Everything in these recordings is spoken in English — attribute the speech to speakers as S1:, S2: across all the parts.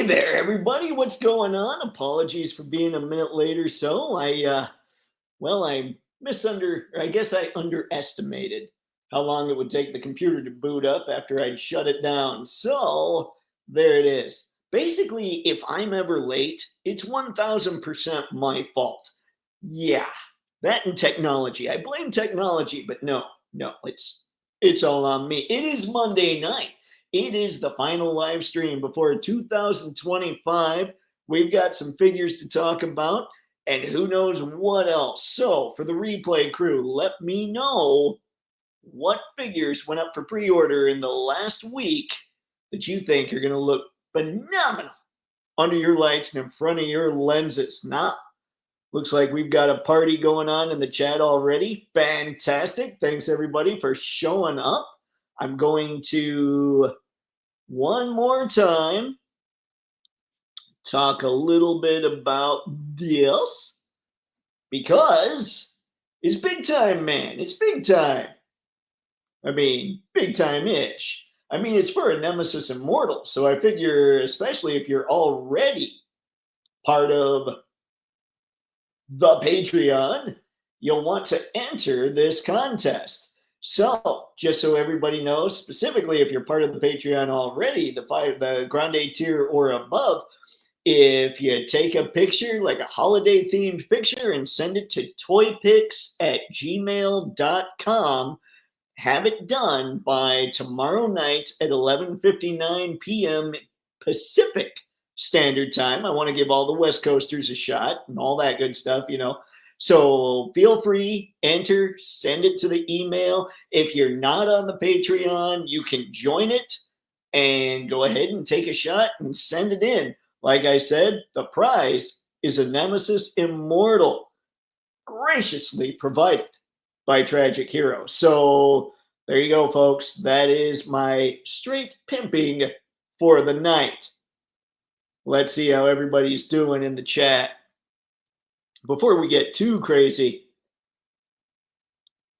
S1: there, everybody. What's going on? Apologies for being a minute late or so. I guess I underestimated how long it would take the computer to boot up after I'd shut it down. So there it is. Basically, if I'm ever late, it's 1000% my fault. Yeah, that and technology. I blame technology, but no, it's all on me. It is Monday night. It is the final live stream before 2025. We've got some figures to talk about and who knows what else. So for the replay crew, let me know what figures went up for pre-order in the last week that you think are going to look phenomenal under your lights and in front of your lenses. Looks like we've got a party going on in the chat already. Fantastic. Thanks everybody for showing up. I'm going to, one more time, talk a little bit about this because it's big time, man. It's big time. I mean, big time-ish. I mean, it's for a Nemesis Immortal. So I figure, especially if you're already part of the Patreon, you'll want to enter this contest. So, just so everybody knows, specifically if you're part of the Patreon already, the Grande tier or above, if you take a picture, like a holiday-themed picture, and send it to toypixx@gmail.com, have it done by tomorrow night at 11:59 p.m. Pacific Standard Time. I want to give all the West Coasters a shot and all that good stuff, you know. So feel free, enter, send it to the email. If you're not on the Patreon, you can join it and go ahead and take a shot and send it in. Like I said, the prize is a Nemesis Immortal, graciously provided by Tragic Hero. So there you go, folks. That is my straight pimping for the night. Let's see how everybody's doing in the chat. Before we get too crazy,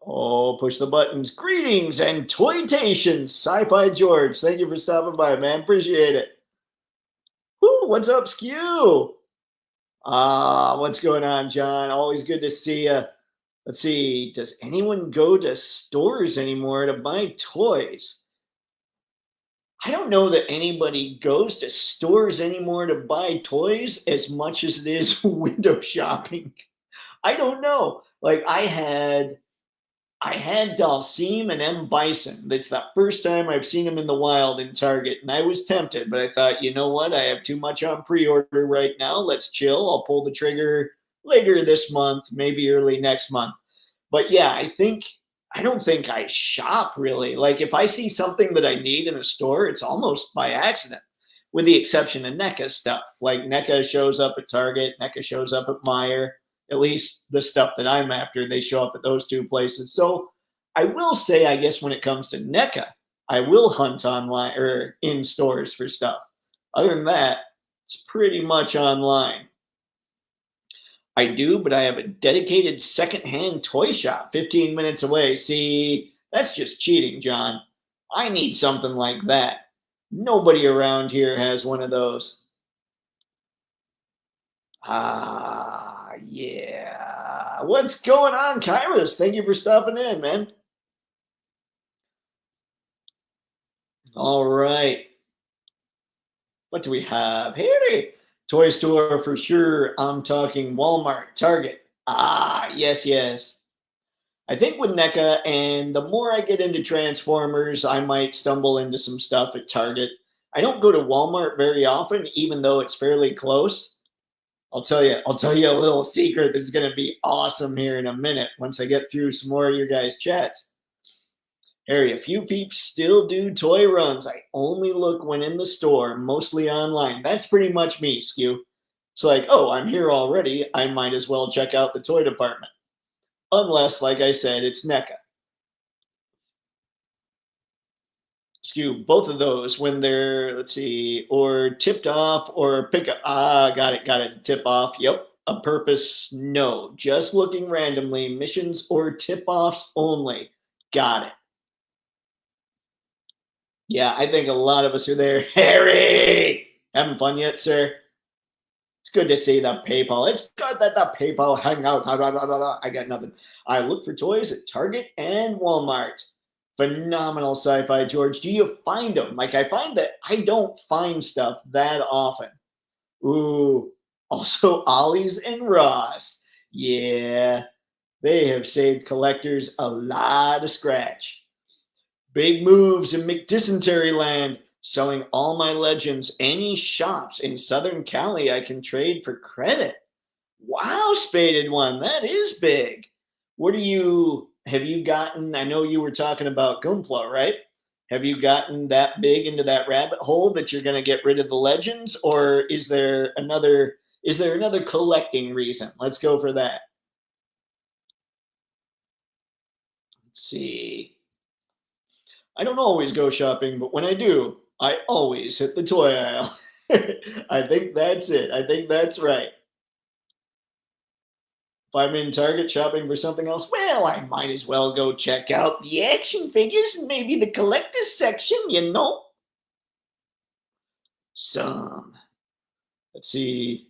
S1: push the buttons. Greetings and toytations, Sci-Fi George. Thank you for stopping by, man. Appreciate it. Woo, what's up, Skew? What's going on, John? Always good to see you. Let's see. Does anyone go to stores anymore to buy toys? I don't know that anybody goes to stores anymore to buy toys as much as it is window shopping. I don't know. Like I had Dalsim and M. Bison. That's the first time I've seen them in the wild in Target. And I was tempted, but I thought, you know what? I have too much on pre-order right now. Let's chill. I'll pull the trigger later this month, maybe early next month. But yeah, I don't think I shop really. Like if I see something that I need in a store, it's almost by accident, with the exception of NECA stuff. Like NECA shows up at Target, NECA shows up at Meijer. At least the stuff that I'm after, they show up at those two places. So I will say, I guess when it comes to NECA, I will hunt online or in stores for stuff. Other than that, it's pretty much online. I do, but I have a dedicated secondhand toy shop 15 minutes away. See, that's just cheating, John. I need something like that. Nobody around here has one of those. Yeah. What's going on, Kairos? Thank you for stopping in, man. All right. What do we have? Hey, toy store for sure. I'm talking Walmart, Target. Yes. I think with NECA, and the more I get into Transformers, I might stumble into some stuff at Target. I don't go to Walmart very often, even though it's fairly close. I'll tell you a little secret that's going to be awesome here in a minute once I get through some more of your guys' chats. Harry, a few peeps still do toy runs. I only look when in the store, mostly online. That's pretty much me, Skew. It's like, oh, I'm here already. I might as well check out the toy department. Unless, like I said, it's NECA. Skew, both of those when they're, let's see, or tipped off or pick up. Got it. Tip off. Yep. A purpose. No. Just looking randomly. Missions or tip-offs only. Got it. Yeah, I think a lot of us are there. Harry! Having fun yet, sir? It's good to see the people. It's good that the people hang out. I got nothing. I look for toys at Target and Walmart. Phenomenal sci-fi, George. Do you find them? Like, I find that I don't find stuff that often. Ooh. Also, Ollie's and Ross. Yeah, they have saved collectors a lot of scratch. Big moves in McDysentery land, selling all my legends. Any shops in Southern Cali I can trade for credit. Wow, Spaded One, that is big. What do you have you gotten? I know you were talking about Gunpla, right? Have you gotten that big into that rabbit hole that you're going to get rid of the legends, or is there another collecting reason? Let's go for that. Let's see. I don't always go shopping, but when I do, I always hit the toy aisle. I think that's it. I think that's right. If I'm in Target shopping for something else, well, I might as well go check out the action figures and maybe the collector's section, you know? Some. Let's see.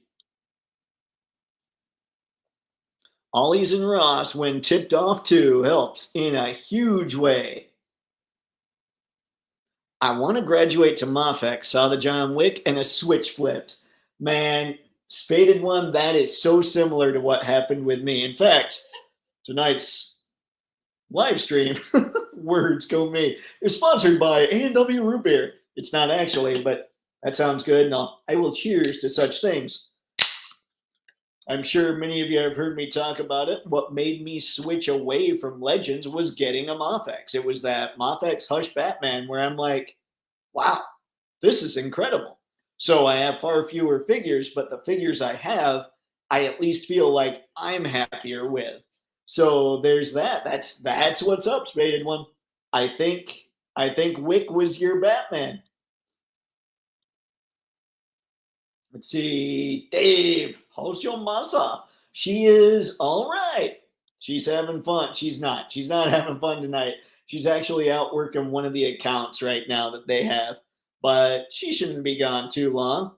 S1: Ollie's and Ross, when tipped off too, helps in a huge way. I want to graduate to MAFEX, saw the John Wick, and a switch flipped. Man, Spaded One, that is so similar to what happened with me. In fact, tonight's live stream, words go me, is sponsored by A&W Root Beer. It's not actually, but that sounds good. And I will cheers to such things. I'm sure many of you have heard me talk about it. What made me switch away from Legends was getting a MAFEX. It was that MAFEX Hush Batman where I'm like, wow, this is incredible. So I have far fewer figures, but the figures I have, I at least feel like I'm happier with. So there's that. That's what's up, Spaded One. I think Wick was your Batman. Let's see, Dave, how's your masa? She is all right. She's having fun. She's not. She's not having fun tonight. She's actually out working one of the accounts right now that they have, but she shouldn't be gone too long.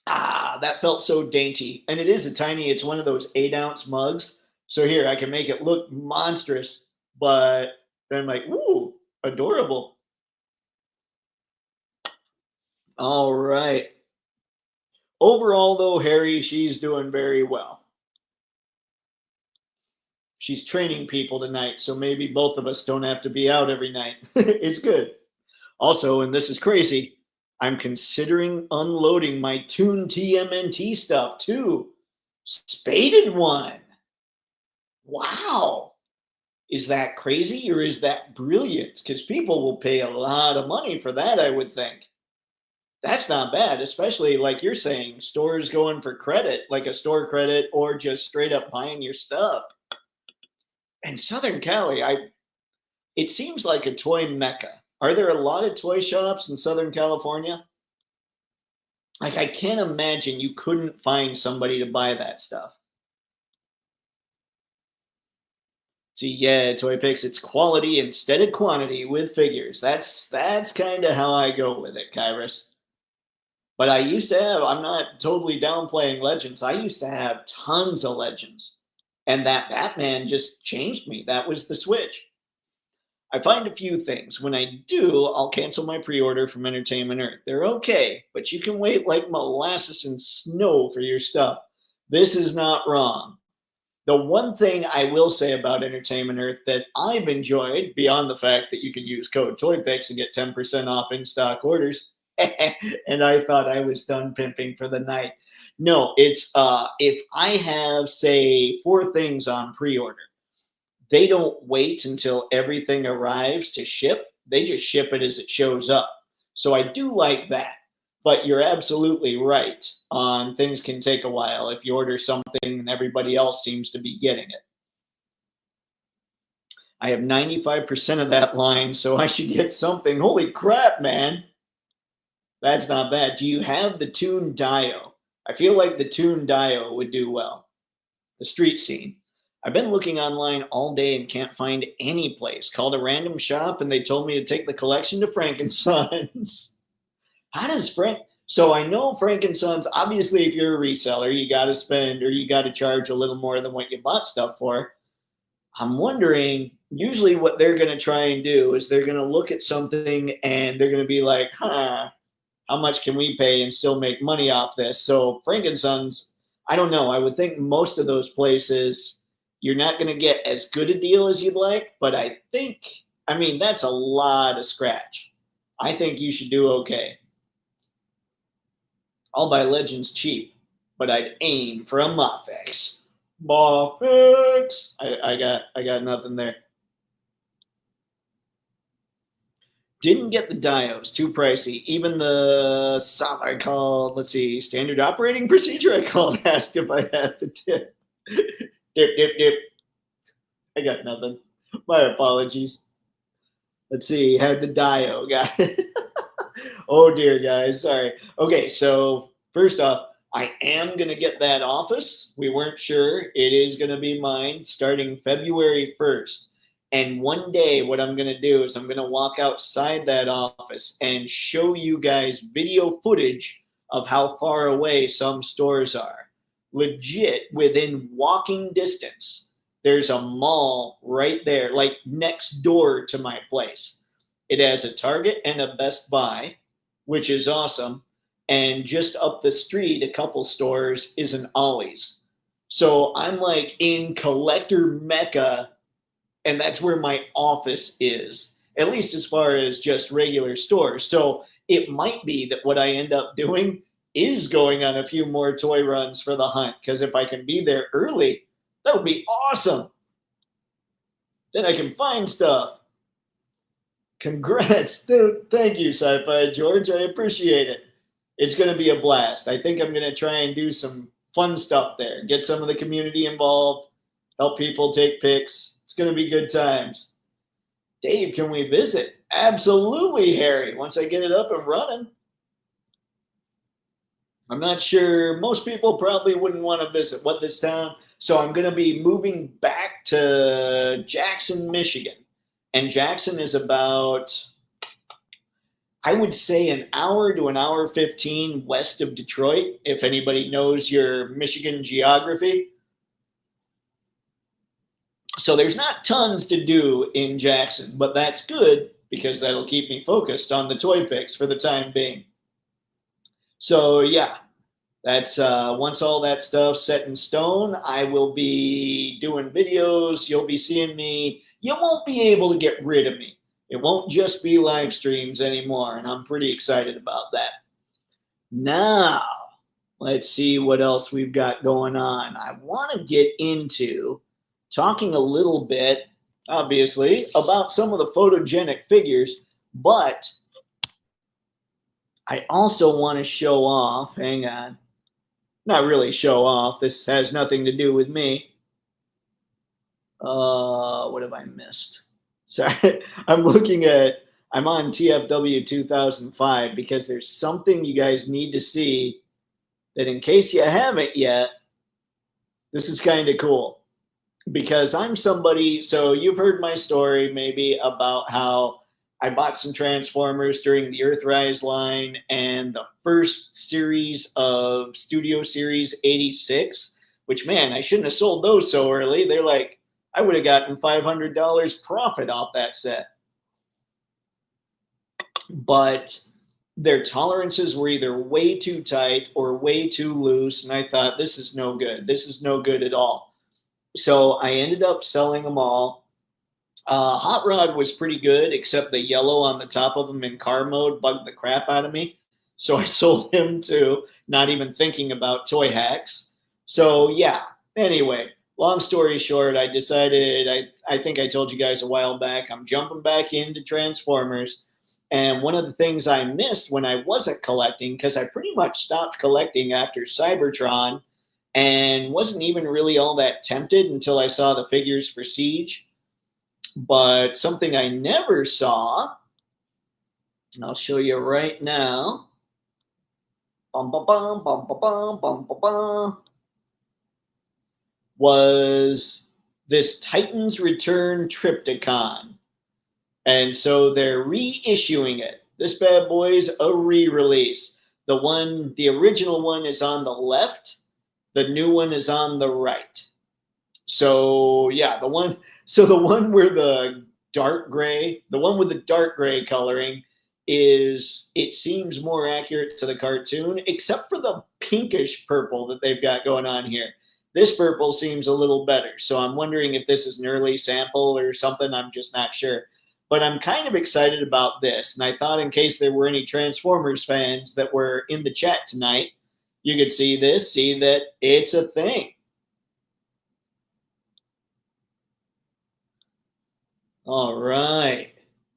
S1: Ah, that felt so dainty. And it is a tiny, it's one of those 8-ounce mugs. So here, I can make it look monstrous, but then I'm like, ooh, adorable. All right. Overall, though, Harry, she's doing very well. She's training people tonight, so maybe both of us don't have to be out every night. It's good. Also, and this is crazy, I'm considering unloading my Toon TMNT stuff too. Spaded One. Wow. Is that crazy or is that brilliant? Because people will pay a lot of money for that, I would think. That's not bad, especially like you're saying, stores going for credit, like a store credit or just straight up buying your stuff. And Southern Cali, it seems like a toy mecca. Are there a lot of toy shops in Southern California? Like, I can't imagine you couldn't find somebody to buy that stuff. See, yeah, Toypixx, it's quality instead of quantity with figures. That's kind of how I go with it, Kyrus. But I used to have, I'm not totally downplaying Legends. I used to have tons of Legends. And that Batman just changed me. That was the switch. I find a few things. When I do, I'll cancel my pre-order from Entertainment Earth. They're okay, but you can wait like molasses and snow for your stuff. This is not wrong. The one thing I will say about Entertainment Earth that I've enjoyed, beyond the fact that you can use code Toypixx and get 10% off in-stock orders, and I thought I was done pimping for the night. No, it's if I have, say, 4 things on pre-order, they don't wait until everything arrives to ship. They just ship it as it shows up. So I do like that. But you're absolutely right on things can take a while if you order something and everybody else seems to be getting it. I have 95% of that line, so I should get something. Holy crap, man. That's not bad. Do you have the Toon Dio? I feel like the Toon Dio would do well. The street scene. I've been looking online all day and can't find any place. Called a random shop and they told me to take the collection to Frankenson's. How does Frank? So I know Frank and Sons. Obviously, if you're a reseller, you got to spend or you got to charge a little more than what you bought stuff for. I'm wondering. Usually, what they're going to try and do is they're going to look at something and they're going to be like, "Huh, how much can we pay and still make money off this?" So Frank and Sons. I don't know. I would think most of those places you're not going to get as good a deal as you'd like, but I think. I mean, that's a lot of scratch. I think you should do okay. I'll buy Legends cheap, but I'd aim for a MAFEX. MAFEX. I got nothing there. Didn't get the diodes, too pricey. Even the I called, let's see, standard operating procedure. I called, asked if I had the tip. Dip. I got nothing. My apologies. Let's see, had the diode, guy. Oh dear, guys. Sorry. Okay, so first off, I am going to get that office. We weren't sure. It is going to be mine starting February 1st. And one day, what I'm going to do is I'm going to walk outside that office and show you guys video footage of how far away some stores are. Legit, within walking distance, there's a mall right there, like next door to my place. It has a Target and a Best Buy, which is awesome. And just up the street, a couple stores is an Ollie's. So I'm like in collector mecca, and that's where my office is, at least as far as just regular stores. So it might be that what I end up doing is going on a few more toy runs for the hunt, because if I can be there early, that would be awesome. Then I can find stuff. Congrats. Thank you, Sci-Fi George. I appreciate it. It's going to be a blast. I think I'm going to try and do some fun stuff there, get some of the community involved, help people take pics. It's going to be good times. Dave, can we visit? Absolutely, Harry, once I get it up and running. I'm not sure. Most people probably wouldn't want to visit what this town. So I'm going to be moving back to Jackson, Michigan. And Jackson is about, I would say, an hour to an hour 15 west of Detroit, if anybody knows your Michigan geography. So there's not tons to do in Jackson, but that's good because that'll keep me focused on the Toypixx for the time being. So yeah, that's once all that stuff's set in stone, I will be doing videos. You'll be seeing me. You won't be able to get rid of me. It won't just be live streams anymore, and I'm pretty excited about that. Now, let's see what else we've got going on. I want to get into talking a little bit, obviously, about some of the photogenic figures, but I also want to show off, hang on, not really show off, this has nothing to do with me. What have I missed? Sorry, I'm on TFW 2005 because there's something you guys need to see that, in case you haven't yet, this is kind of cool. Because I'm somebody, so you've heard my story maybe about how I bought some Transformers during the Earthrise line and the first series of Studio Series 86, which, man, I shouldn't have sold those so early. They're like, I would have gotten $500 profit off that set. But their tolerances were either way too tight or way too loose, and I thought, this is no good. This is no good at all. So I ended up selling them all. Hot Rod was pretty good, except the yellow on the top of them in car mode bugged the crap out of me. So I sold him too, not even thinking about toy hacks. So yeah, anyway, long story short, I decided, I think I told you guys a while back, I'm jumping back into Transformers. And one of the things I missed when I wasn't collecting, because I pretty much stopped collecting after Cybertron, and wasn't even really all that tempted until I saw the figures for Siege. But something I never saw, and I'll show you right now, was this Titans Return Trypticon. And so they're reissuing it. This bad boy's a re-release. The original one is on the left. The new one is on the right. So yeah, the one where the one with the dark gray coloring it seems more accurate to the cartoon, except for the pinkish purple that they've got going on here. This purple seems a little better. So I'm wondering if this is an early sample or something. I'm just not sure. But I'm kind of excited about this. And I thought, in case there were any Transformers fans that were in the chat tonight, you could see that it's a thing. All right.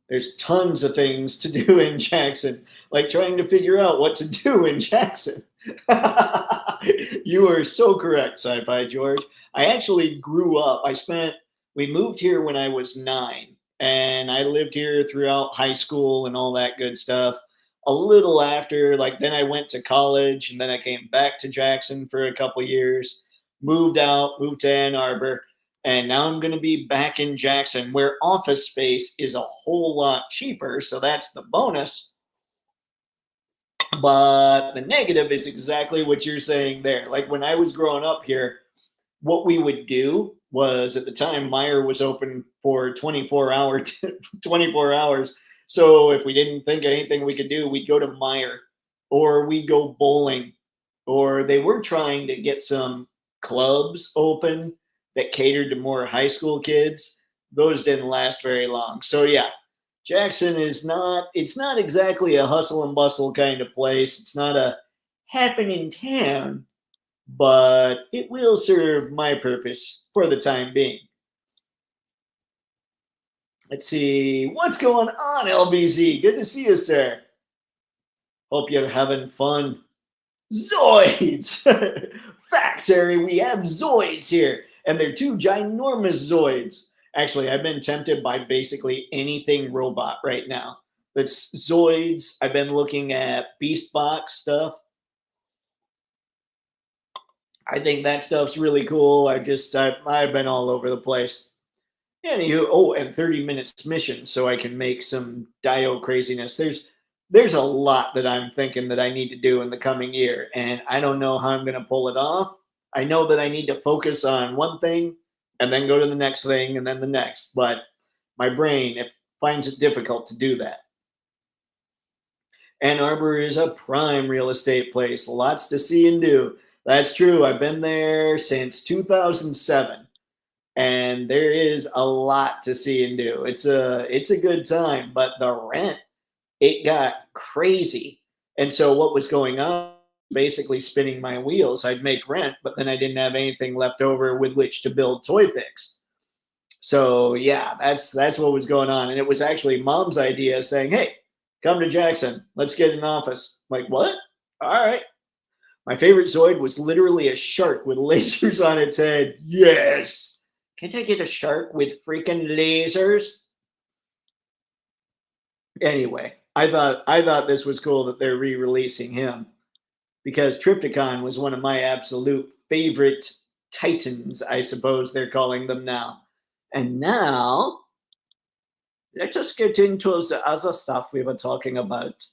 S1: There's tons of things to do in Jackson, like trying to figure out what to do in Jackson. You are so correct, Sci-Fi George. I actually grew up. We moved here when I was 9, and I lived here throughout high school and all that good stuff. A little after, then I went to college, and then I came back to Jackson for a couple years, moved to Ann Arbor, and now I'm going to be back in Jackson, where office space is a whole lot cheaper. So that's the bonus. But the negative is exactly what you're saying there. Like when I was growing up here, what we would do was, at the time, Meijer was open for 24 hours. So if we didn't think anything we could do, we'd go to Meijer, or we'd go bowling, or they were trying to get some clubs open that catered to more high school kids. Those didn't last very long. So yeah, Jackson it's not exactly a hustle and bustle kind of place. It's not a happening town, but it will serve my purpose for the time being. Let's see, what's going on, LBZ? Good to see you, sir. Hope you're having fun. Zoids! Facts, Harry, we have Zoids here, and they're 2 ginormous Zoids. Actually, I've been tempted by basically anything robot right now. That's Zoids. I've been looking at Beast Box stuff. I think that stuff's really cool. I've been all over the place. Anywho, and 30 minutes mission, so I can make some Dio craziness. There's a lot that I'm thinking that I need to do in the coming year, and I don't know how I'm going to pull it off. I know that I need to focus on one thing and then go to the next thing and then the next, but my brain finds it difficult to do that. Ann Arbor is a prime real estate place. Lots to see and do. That's true. I've been there since 2007, and there is a lot to see and do. It's a good time, but the rent, it got crazy. And so what was going on, basically spinning my wheels. I'd make rent, but then I didn't have anything left over with which to build Toypixx. So yeah, that's what was going on. And it was actually Mom's idea, saying, hey, come to Jackson. Let's get an office. I'm like, what? All right. My favorite Zoid was literally a shark with lasers on its head. Yes. Can't I get a shark with freaking lasers? Anyway, I thought this was cool that they're re-releasing him, because Trypticon was one of my absolute favorite titans, I suppose they're calling them now. And now, let us get into the other stuff we were talking about.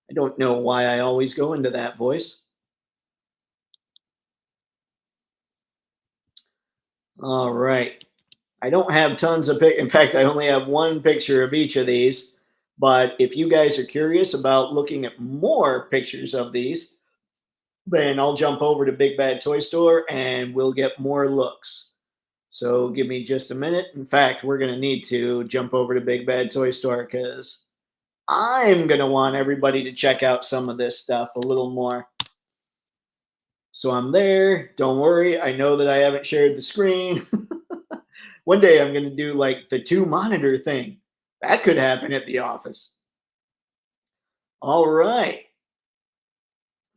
S1: I don't know why I always go into that voice. All right. I don't have tons of in fact, I only have one picture of each of these. But if you guys are curious about looking at more pictures of these, then I'll jump over to Big Bad Toy Store and we'll get more looks. So give me just a minute. In fact, we're going to need to jump over to Big Bad Toy Store, because I'm going to want everybody to check out some of this stuff a little more. So I'm there. Don't worry. I know that I haven't shared the screen. One day I'm going to do like the 2-monitor thing. That could happen at the office. All right.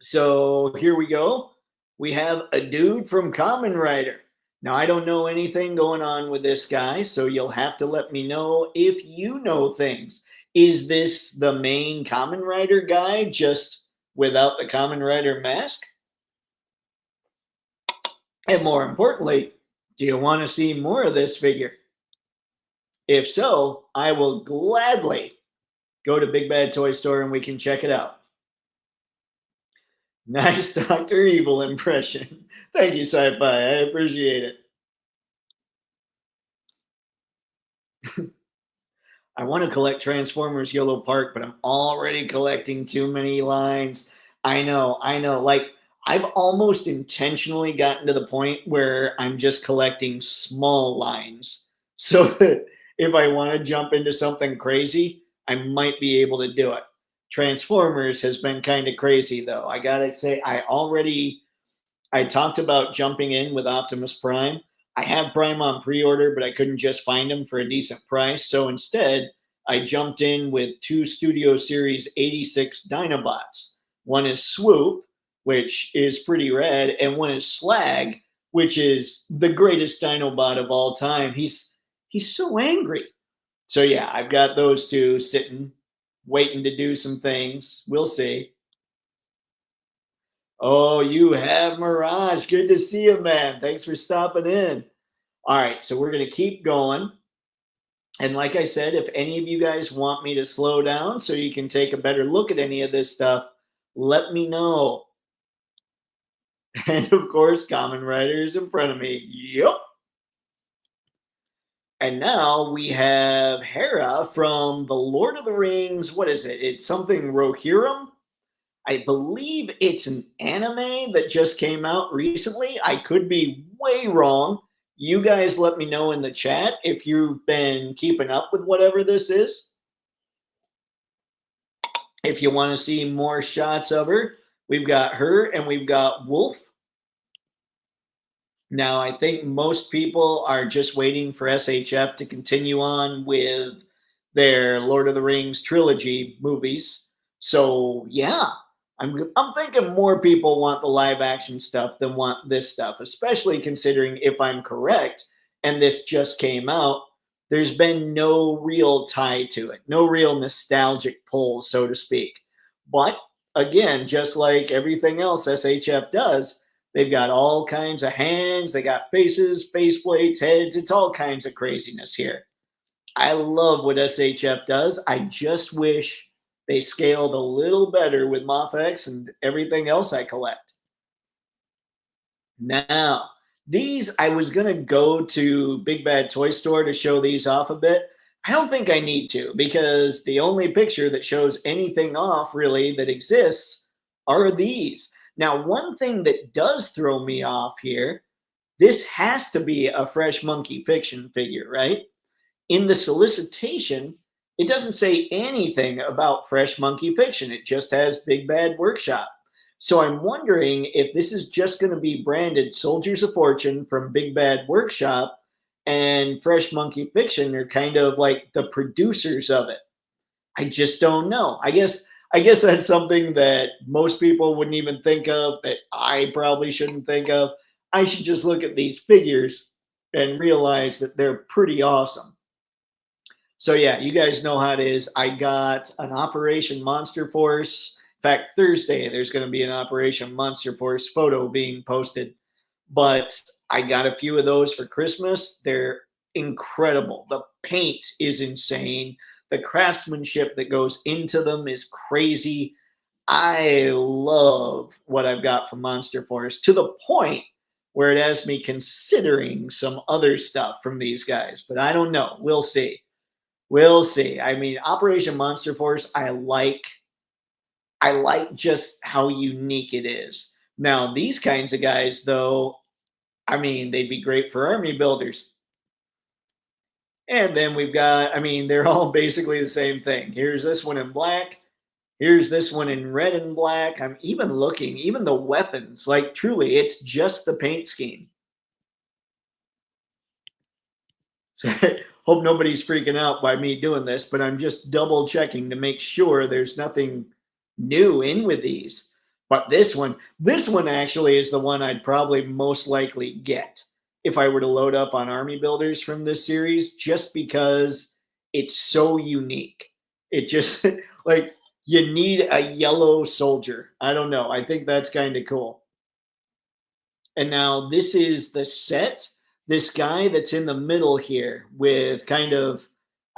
S1: So here we go. We have a dude from Kamen Rider. Now, I don't know anything going on with this guy, so you'll have to let me know if you know things. Is this the main Kamen Rider guy, just without the Kamen Rider mask? And more importantly, do you want to see more of this figure? If so, I will gladly go to Big Bad Toy Store and we can check it out. Nice Dr. Evil impression. Thank you, Sci-Fi. I appreciate it. I want to collect Transformers Yellow Park, but I'm already collecting too many lines. I know. Like, I've almost intentionally gotten to the point where I'm just collecting small lines so that if I want to jump into something crazy, I might be able to do it. Transformers has been kind of crazy, though. I gotta say, I talked about jumping in with Optimus Prime. I have Prime on pre-order, but I couldn't just find him for a decent price. So instead, I jumped in with two Studio Series 86 Dinobots. One is Swoop, which is pretty rad, and one is Slag, which is the greatest Dinobot of all time. He's so angry. So yeah, I've got those two sitting, waiting to do some things. We'll see. Oh, you have Mirage. Good to see you, man. Thanks for stopping in. All right, so we're going to keep going. And like I said, if any of you guys want me to slow down so you can take a better look at any of this stuff, let me know. And of course, Common Rider is in front of me. Yep. And now we have Hera from the Lord of the Rings. What is it? It's something Rohirrim. I believe it's an anime that just came out recently. I could be way wrong. You guys let me know in the chat if you've been keeping up with whatever this is. If you want to see more shots of her, we've got her and we've got Wolf. Now, I think most people are just waiting for SHF to continue on with their Lord of the Rings trilogy movies. So, yeah, I'm thinking more people want the live action stuff than want this stuff, especially considering if I'm correct and this just came out, there's been no real tie to it, no real nostalgic pull, so to speak. But again, just like everything else SHF does, they've got all kinds of hands, they got faces, faceplates, heads, it's all kinds of craziness here. I love what SHF does. I just wish they scaled a little better with MAFEX and everything else I collect. Now, these, I was going to go to Big Bad Toy Store to show these off a bit. I don't think I need to because the only picture that shows anything off really that exists are these. Now, one thing that does throw me off here, this has to be a Fresh Monkey Fiction figure, right? In the solicitation, it doesn't say anything about Fresh Monkey Fiction. It just has Big Bad Workshop. So I'm wondering if this is just going to be branded Soldiers of Fortune from Big Bad Workshop and Fresh Monkey Fiction are kind of like the producers of it. I just don't know. I guess that's something that most people wouldn't even think of, that I probably shouldn't think of. I should just look at these figures and realize that they're pretty awesome. So yeah, you guys know how it is. I got an Operation Monster Force. In fact, Thursday, there's going to be an Operation Monster Force photo being posted. But I got a few of those for Christmas. They're incredible. The paint is insane. The craftsmanship that goes into them is crazy. I love what I've got from Monster Force to the point where it has me considering some other stuff from these guys. But I don't know. We'll see. We'll see. I mean, Operation Monster Force, I like just how unique it is. Now, these kinds of guys, though, I mean, they'd be great for army builders. And then we've got, I mean, they're all basically the same thing. Here's this one in black. Here's this one in red and black. I'm even looking, even the weapons, like truly, it's just the paint scheme. So hope nobody's freaking out by me doing this, but I'm just double checking to make sure there's nothing new in with these. But this one actually is the one I'd probably most likely get if I were to load up on army builders from this series, just because it's so unique. It just, like, you need a yellow soldier. I don't know. I think that's kind of cool. And now this is the set. This guy that's in the middle here with kind of,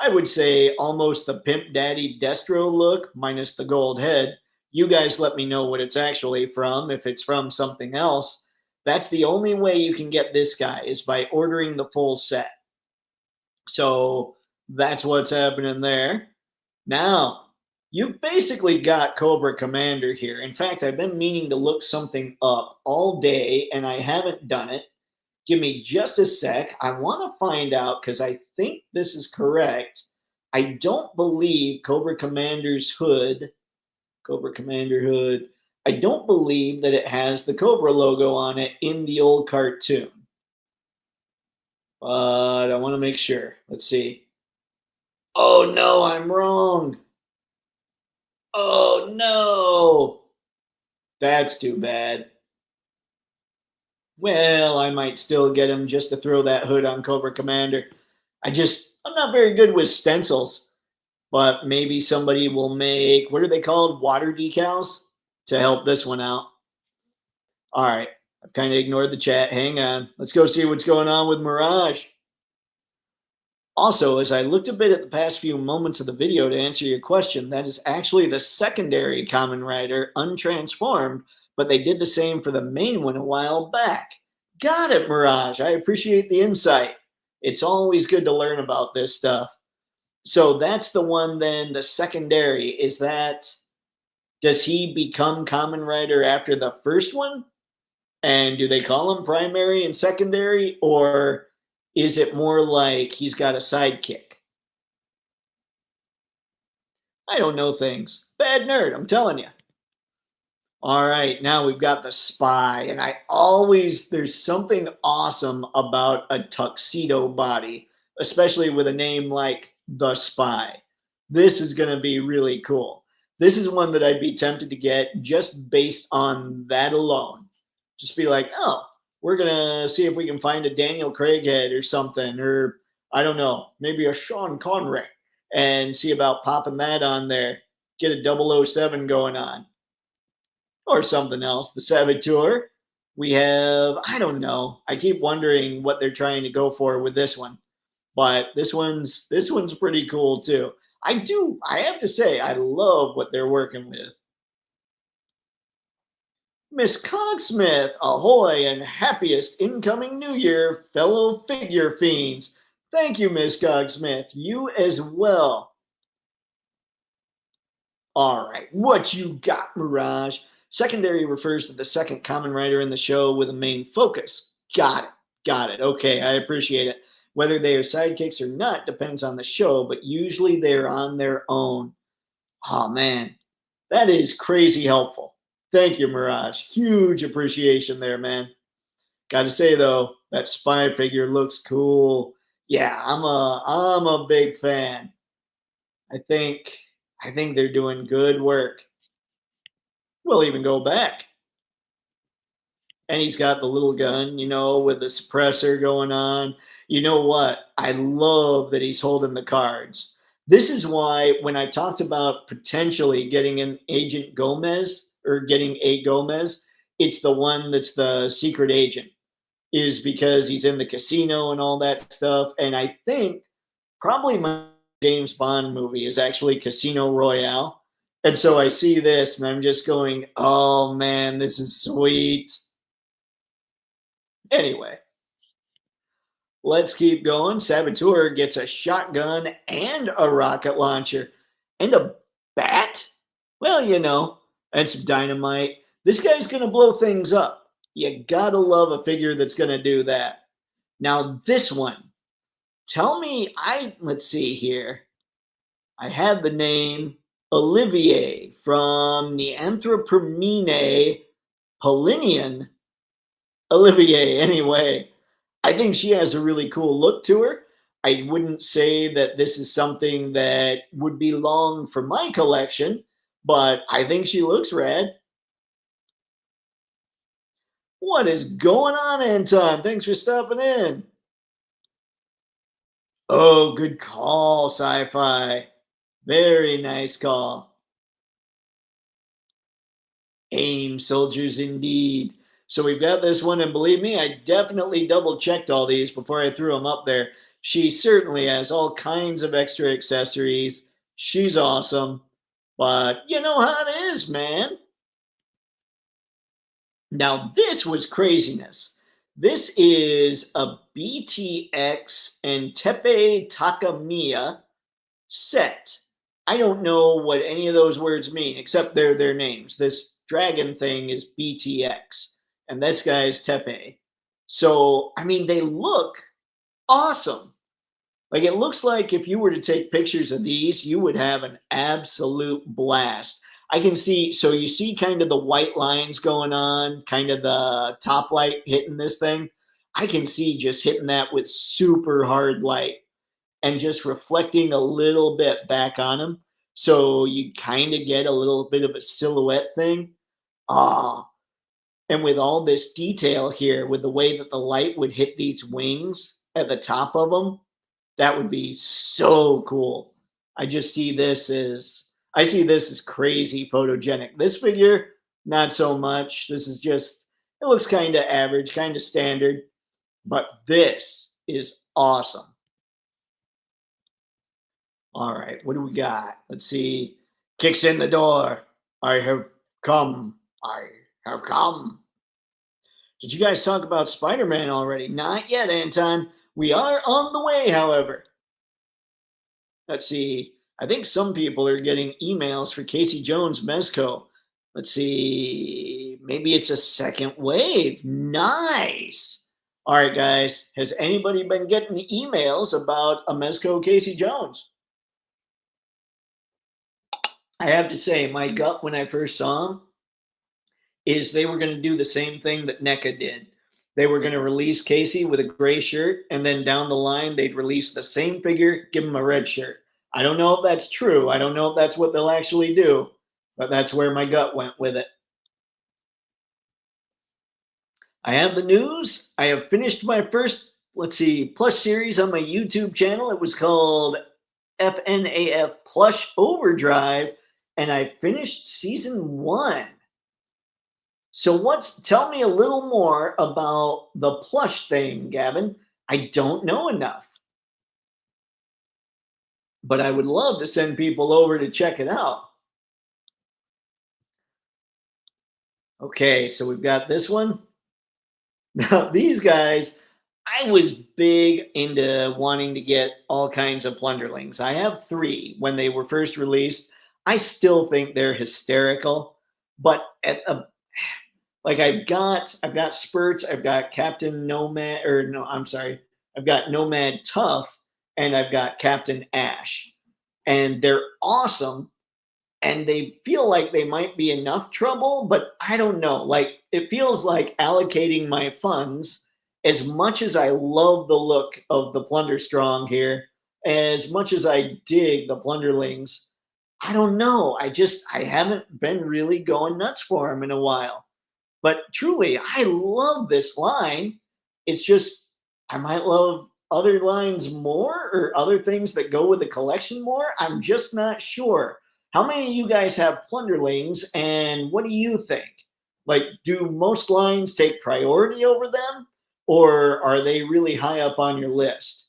S1: I would say almost the Pimp Daddy Destro look, minus the gold head. You guys let me know what it's actually from, if it's from something else. That's the only way you can get this guy is by ordering the full set. So that's what's happening there. Now, you've basically got Cobra Commander here. In fact, I've been meaning to look something up all day and I haven't done it. Give me just a sec. I want to find out because I think this is correct. I don't believe Cobra Commander's hood, Cobra Commander hood, I don't believe that it has the Cobra logo on it in the old cartoon. But I want to make sure. Let's see. Oh no, I'm wrong. Oh no. That's too bad. Well, I might still get him just to throw that hood on Cobra Commander. I'm not very good with stencils, but maybe somebody will make, what are they called? Water decals to help this one out. All right. I've kind of ignored the chat. Hang on. Let's go see what's going on with Mirage. Also, as I looked a bit at the past few moments of the video to answer your question, that is actually the secondary Kamen Rider untransformed, but they did the same for the main one a while back. Got it, Mirage. I appreciate the insight. It's always good to learn about this stuff. So that's the one then, the secondary. Does he become Kamen Rider after the first one? And do they call him primary and secondary? Or is it more like he's got a sidekick? I don't know things. Bad nerd, I'm telling you. All right, now we've got the spy. And there's something awesome about a tuxedo body, especially with a name like the Spy. This is going to be really cool. This is one that I'd be tempted to get just based on that alone. Just be like, oh, we're going to see if we can find a Daniel Craig head or something, or I don't know, maybe a Sean Connery, and see about popping that on there. Get a 007 going on. Or something else. The Saboteur. We have, I don't know. I keep wondering what they're trying to go for with this one. But this one's pretty cool too. I have to say, I love what they're working with. Miss Cogsmith, ahoy and happiest incoming new year, fellow figure fiends. Thank you, Miss Cogsmith. You as well. All right, what you got, Mirage? Secondary refers to the second Kamen Rider in the show with a main focus. Got it. Got it. Okay, I appreciate it. Whether they are sidekicks or not depends on the show, but usually they're on their own. Oh, man. That is crazy helpful. Thank you, Mirage. Huge appreciation there, man. Got to say, though, that spy figure looks cool. Yeah, I'm a big fan. I think they're doing good work. We'll even go back. And he's got the little gun, with the suppressor going on. You know what? I love that he's holding the cards. This is why when I talked about potentially getting an Agent Gomez or getting a Gomez, it's the one that's the secret agent, is because he's in the casino and all that stuff. And I think probably my James Bond movie is actually Casino Royale. And so I see this and I'm just going, oh man, this is sweet. Anyway, let's keep going. Saboteur gets a shotgun and a rocket launcher and a bat. Well, and some dynamite. This guy's going to blow things up. You got to love a figure that's going to do that. Now, this one. Let's see here. I have the name Olivier from Neanthropomene Polinian. Olivier, anyway. I think she has a really cool look to her. I wouldn't say that this is something that would belong for my collection, but I think she looks rad. What is going on, Anton? Thanks for stopping in. Oh, good call, Sci-Fi. Very nice call. Aim soldiers indeed. So we've got this one, and believe me, I definitely double-checked all these before I threw them up there. She certainly has all kinds of extra accessories. She's awesome. But you know how it is, man. Now, this was craziness. This is a BTX and Tepe Takamiya set. I don't know what any of those words mean, except they're their names. This dragon thing is BTX, and this guy's Tepe. So, I mean, they look awesome. Like, it looks like if you were to take pictures of these, you would have an absolute blast. I can see, so you see kind of the white lines going on, kind of the top light hitting this thing. I can see just hitting that with super hard light and just reflecting a little bit back on them. So you kind of get a little bit of a silhouette thing. Ah, and with all this detail here, with the way that the light would hit these wings at the top of them, that would be so cool. I just see this as I see this as crazy photogenic. This figure, not so much. This is just it looks kind of average, kind of standard, but this is awesome. All right, what do we got? Let's see. Kicks in the door. I have come. I have come. Did you guys talk about Spider-Man already? Not yet, Anton. We are on the way, however. Let's see. I think some people are getting emails for Casey Jones Mezco. Let's see. Maybe it's a second wave. Nice. All right, guys. Has anybody been getting emails about a Mezco Casey Jones? I have to say, my gut when I first saw him is they were going to do the same thing that NECA did. They were going to release Casey with a gray shirt, and then down the line, they'd release the same figure, give him a red shirt. I don't know if that's true. I don't know if that's what they'll actually do, but that's where my gut went with it. I have the news. I have finished my first, let's see, plush series on my YouTube channel. It was called FNAF Plush Overdrive, and I finished season 1. So tell me a little more about the plush thing, Gavin. I don't know enough. But I would love to send people over to check it out. Okay, so we've got this one. Now, these guys, I was big into wanting to get all kinds of plunderlings. I have 3 when they were first released. I still think they're hysterical, but like I've got Spurts, I've got Captain Nomad, or no, I'm sorry, I've got Nomad Tough, and I've got Captain Ash, and they're awesome, and they feel like they might be enough trouble, but I don't know. Like it feels like allocating my funds. As much as I love the look of the Plunderstrong here, as much as I dig the Plunderlings, I don't know. I haven't been really going nuts for them in a while. But truly, I love this line. It's just, I might love other lines more or other things that go with the collection more. I'm just not sure. How many of you guys have Plunderlings, and what do you think? Like, do most lines take priority over them, or are they really high up on your list?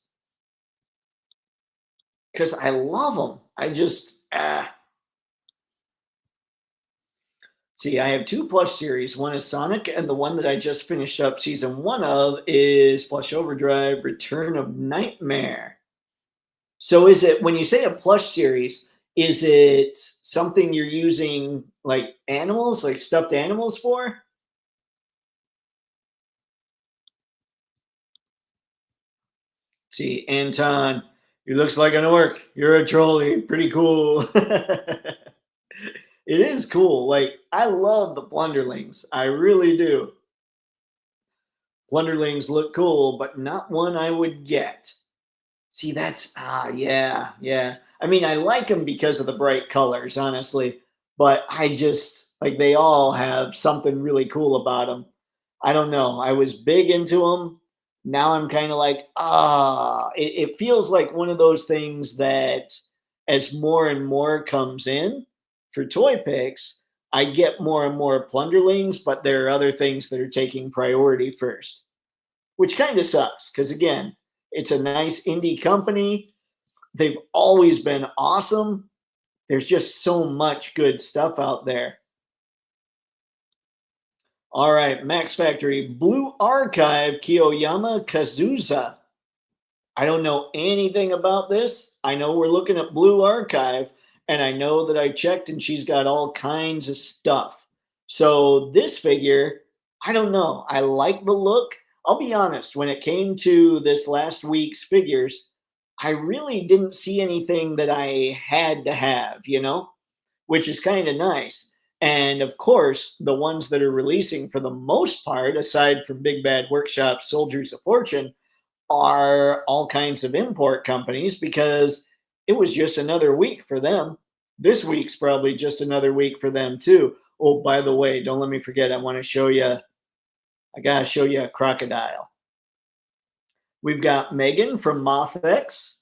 S1: Because I love them. I just, See, I have 2 plush series. One is Sonic, and the one that I just finished up season 1 of is Plush Overdrive Return of Nightmare. So is it, when you say a plush series, is it something you're using like animals, like stuffed animals for? See, Anton, he looks like an orc. You're a trolley. Pretty cool. It is cool. Like, I love the Plunderlings. I really do. Plunderlings look cool, but not one I would get. See, yeah. I mean, I like them because of the bright colors, honestly, but I just, like, they all have something really cool about them. I don't know. I was big into them. Now I'm kind of like, it feels like one of those things that as more and more comes in for Toypixx, I get more and more Plunderlings, but there are other things that are taking priority first, which kind of sucks because, again, It's a nice indie company. They've always been awesome. There's just so much good stuff out there. All right, Max Factory, Blue Archive, Kiyoyama Kazusa. I don't know anything about this. I know we're looking at Blue Archive, and I know that I checked and she's got all kinds of stuff. So this figure, I don't know. I like the look. I'll be honest, when it came to this last week's figures, I really didn't see anything that I had to have, which is kind of nice. And of course, the ones that are releasing for the most part, aside from Big Bad Workshop, Soldiers of Fortune, are all kinds of import companies because it was just another week for them. This week's probably just another week for them too. Oh, by the way, don't let me forget, I want to show you, I got to show you a crocodile. We've got Megan from MAFEX.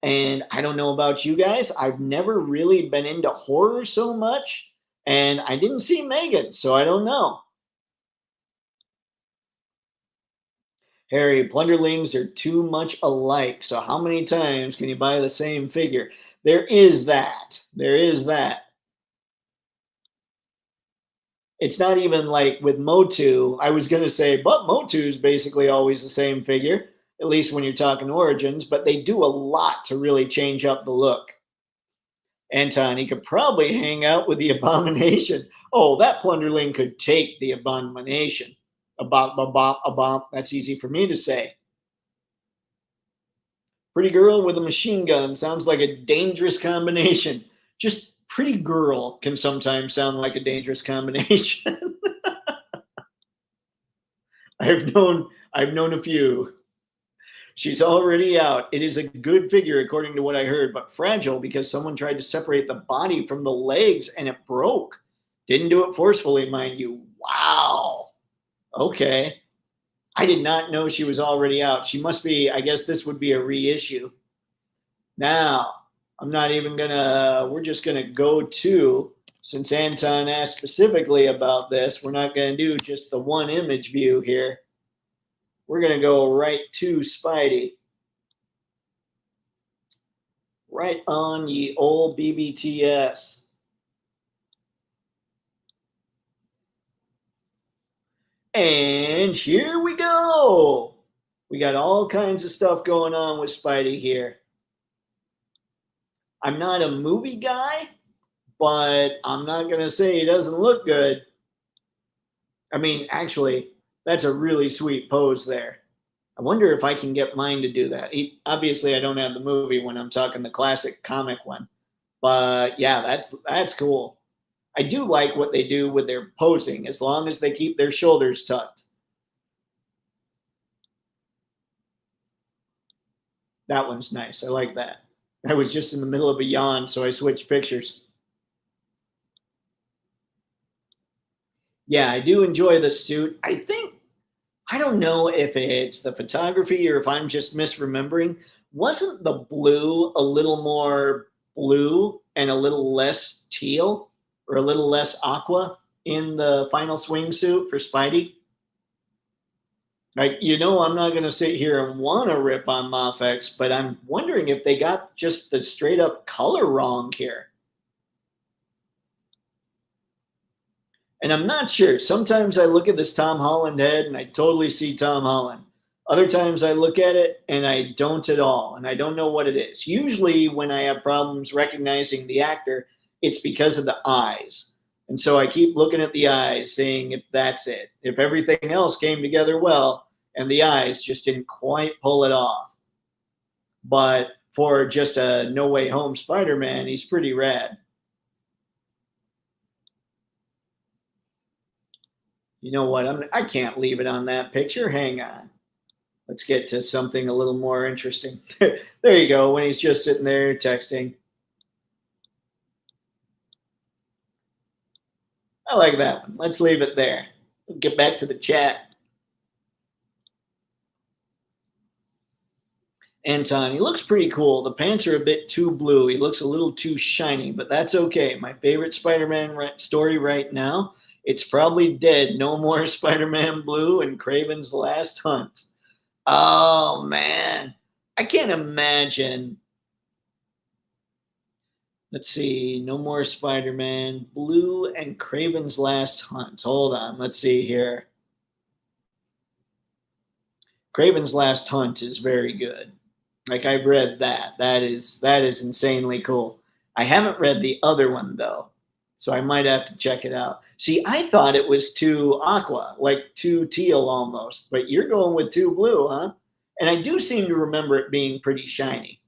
S1: And I don't know about you guys, I've never really been into horror so much. And I didn't see Megan, so I don't know. Harry, plunderlings are too much alike. So how many times can you buy the same figure? There is that. There is that. It's not even like with Motu. I was going to say, but Motu is basically always the same figure, at least when you're talking Origins, but they do a lot to really change up the look. Anton, he could probably hang out with the Abomination. Oh, that plunderling could take the Abomination. A bomb. That's easy for me to say. Pretty girl with a machine gun sounds like a dangerous combination. Just pretty girl can sometimes sound like a dangerous combination. I've known a few. She's already out. It is a good figure according to what I heard, but fragile because someone tried to separate the body from the legs and it broke. Didn't do it forcefully, mind you. Wow. Okay. I did not know she was already out. She must be, I guess this would be a reissue. Now, I'm not even gonna, we're just gonna go to, since Anton asked specifically about this, we're not gonna do just the one image view here. We're gonna go right to Spidey. Right on ye old BBTS. And here we go. We got all kinds of stuff going on with Spidey here. I'm not a movie guy, but I'm not going to say he doesn't look good. I mean, actually, that's a really sweet pose there. I wonder if I can get mine to do that. Obviously, I don't have the movie when I'm talking the classic comic one. But yeah, that's cool. I do like what they do with their posing as long as they keep their shoulders tucked. That one's nice. I like that. I was just in the middle of a yawn, so I switched pictures. Yeah, I do enjoy the suit. I don't know if it's the photography or if I'm just misremembering. Wasn't the blue a little more blue and a little less teal or a little less aqua in the final swimsuit for Spidey? Like, I'm not going to sit here and want to rip on MAFEX, but I'm wondering if they got just the straight up color wrong here. And I'm not sure. Sometimes I look at this Tom Holland head and I totally see Tom Holland. Other times I look at it and I don't at all. And I don't know what it is. Usually when I have problems recognizing the actor, it's because of the eyes. And so I keep looking at the eyes, seeing if that's it. If everything else came together well and the eyes just didn't quite pull it off. But for just a No Way Home Spider-Man, he's pretty rad. You know what? I can't leave it on that picture. Hang on. Let's get to something a little more interesting. There you go, when he's just sitting there texting. I like that one. Let's leave it there. We'll get back to the chat. Anton, he looks pretty cool. The pants are a bit too blue. He looks a little too shiny, but that's okay. My favorite Spider-Man story right now, it's probably dead. No more Spider-Man Blue and Craven's Last Hunt. Oh man, I can't imagine. Let's see. No more Spider-Man. Blue and Craven's Last Hunt. Hold on. Let's see here. Craven's Last Hunt is very good. Like I've read that. That is insanely cool. I haven't read the other one though. So I might have to check it out. See, I thought it was too aqua, like too teal almost, but you're going with too blue, huh? And I do seem to remember it being pretty shiny.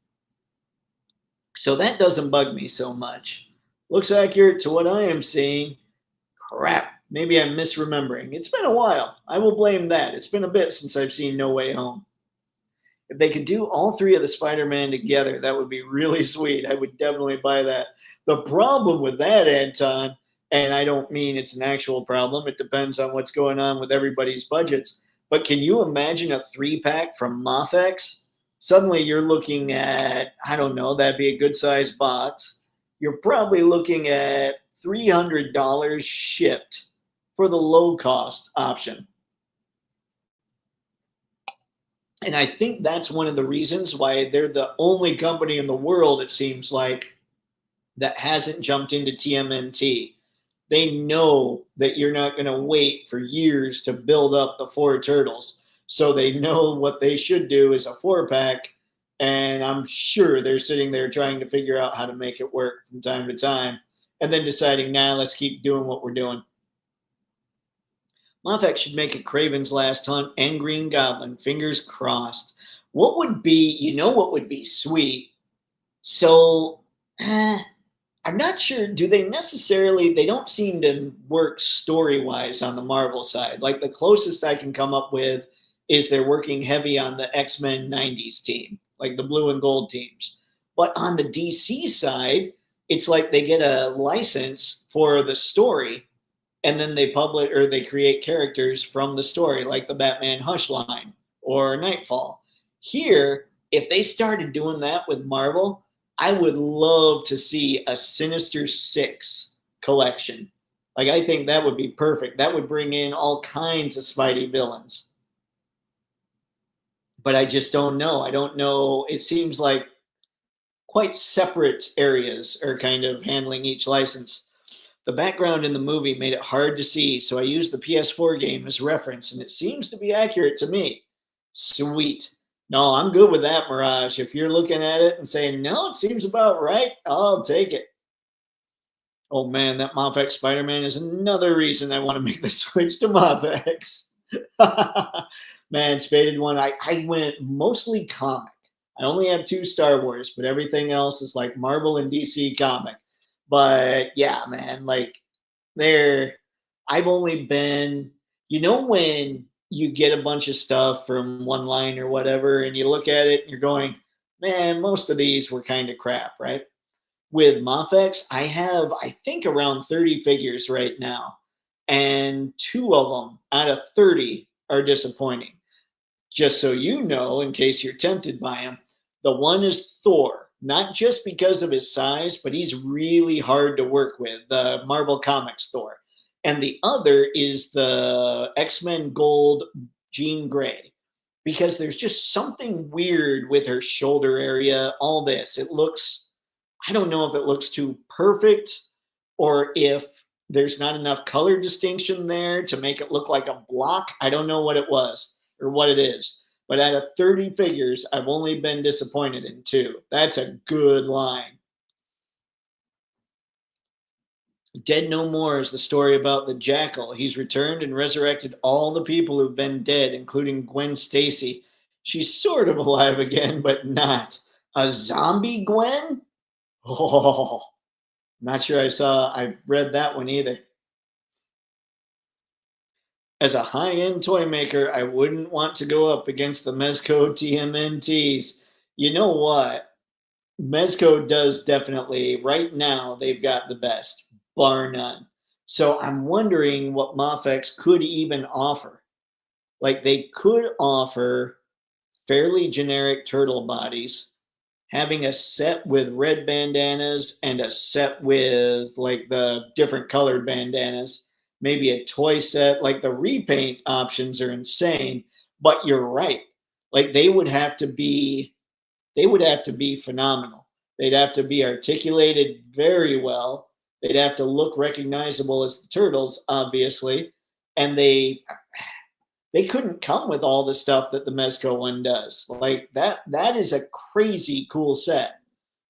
S1: So that doesn't bug me so much. Looks accurate to what I am seeing. Crap. Maybe I'm misremembering. It's been a while. I will blame that. It's been a bit since I've seen No Way Home. If they could do all three of the Spider-Man together, that would be really sweet. I would definitely buy that. The problem with that, Anton, and I don't mean it's an actual problem, it depends on what's going on with everybody's budgets. But can you imagine a 3-pack from MAFEX? Suddenly you're looking at, I don't know, that'd be a good sized box. You're probably looking at $300 shipped for the low cost option. And I think that's one of the reasons why they're the only company in the world, it seems like, that hasn't jumped into TMNT. They know that you're not going to wait for years to build up the 4 turtles. So they know what they should do is a 4-pack. And I'm sure they're sitting there trying to figure out how to make it work from time to time. And then deciding, nah, let's keep doing what we're doing. MAFEX should make a Craven's Last Hunt and Green Goblin. Fingers crossed. What would be, what would be sweet? So, I'm not sure. Do they necessarily, they don't seem to work story-wise on the Marvel side. Like the closest I can come up with is they're working heavy on the X-Men 90s team, like the blue and gold teams. But on the DC side, it's like they get a license for the story and then they publish or they create characters from the story, like the Batman Hush line or Nightfall. Here, if they started doing that with Marvel, I would love to see a Sinister Six collection. Like, I think that would be perfect. That would bring in all kinds of Spidey villains. But I just don't know. I don't know. It seems like quite separate areas are kind of handling each license. The background in the movie made it hard to see, so I used the PS4 game as reference, and it seems to be accurate to me. Sweet. No, I'm good with that, Mirage. If you're looking at it and saying, no, it seems about right, I'll take it. Oh man, that MAFEX Spider-Man is another reason I want to make the switch to MAFEX. Man, Spaded One, I went mostly comic. I only have 2 Star Wars, but everything else is like Marvel and DC comic. But yeah, man, like I've only been, when you get a bunch of stuff from one line or whatever, and you look at it and you're going, man, most of these were kind of crap, right? With MAFEX, I have, I think, around 30 figures right now, and 2 of them out of 30 are disappointing. Just so you know, in case you're tempted by him, the one is Thor, not just because of his size, but he's really hard to work with, the Marvel Comics Thor. And the other is the X-Men Gold Jean Grey, because there's just something weird with her shoulder area, all this. It looks, I don't know if it looks too perfect or if there's not enough color distinction there to make it look like a block. I don't know what it was or what it is. But out of 30 figures, I've only been disappointed in 2. That's a good line. Dead No More is the story about the Jackal. He's returned and resurrected all the people who've been dead, including Gwen Stacy. She's sort of alive again, but not. A zombie Gwen? Oh, not sure I read that one either. As a high-end toy maker, I wouldn't want to go up against the Mezco TMNTs. You know what? Mezco does definitely, right now, they've got the best, bar none. So I'm wondering what MAFEX could even offer. Like, they could offer fairly generic turtle bodies, having a set with red bandanas and a set with like the different colored bandanas, maybe a toy set. Like the repaint options are insane, but you're right. Like they would have to be phenomenal. They'd have to be articulated very well. They'd have to look recognizable as the turtles, obviously, and they couldn't come with all the stuff that the Mezco one does. Like that is a crazy cool set.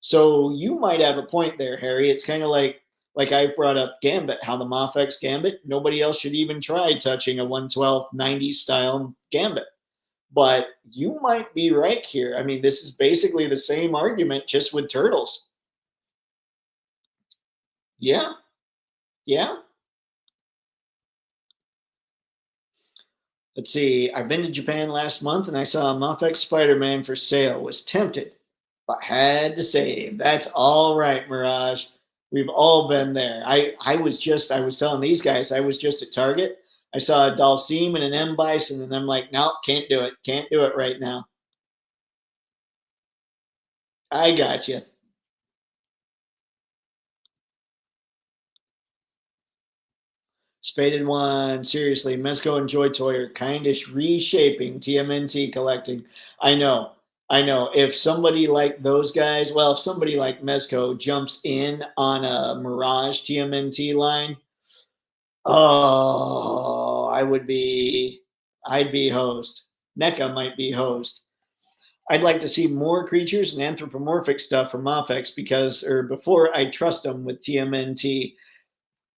S1: So you might have a point there, Harry. It's kind of like I brought up Gambit, how the MAFEX Gambit, nobody else should even try touching a 112 90s style Gambit. But you might be right here. I mean, this is basically the same argument, just with turtles. Yeah, yeah. Let's see. I've been to Japan last month and I saw a MAFEX Spider-Man for sale. Was tempted, but had to save. That's all right, Mirage. We've all been there. I was telling these guys, I was just at Target. I saw a Dalsim and an M Bison, and I'm like, nope, can't do it. Can't do it right now. I got you. Spaded one. Seriously, Mezco and Joy Toy are kindish reshaping TMNT collecting. I know. I know. If somebody like those guys, well, if somebody like Mezco jumps in on a Mirage TMNT line, oh, I'd be host. NECA might be host. I'd like to see more creatures and anthropomorphic stuff from MAFEX before I trust them with TMNT.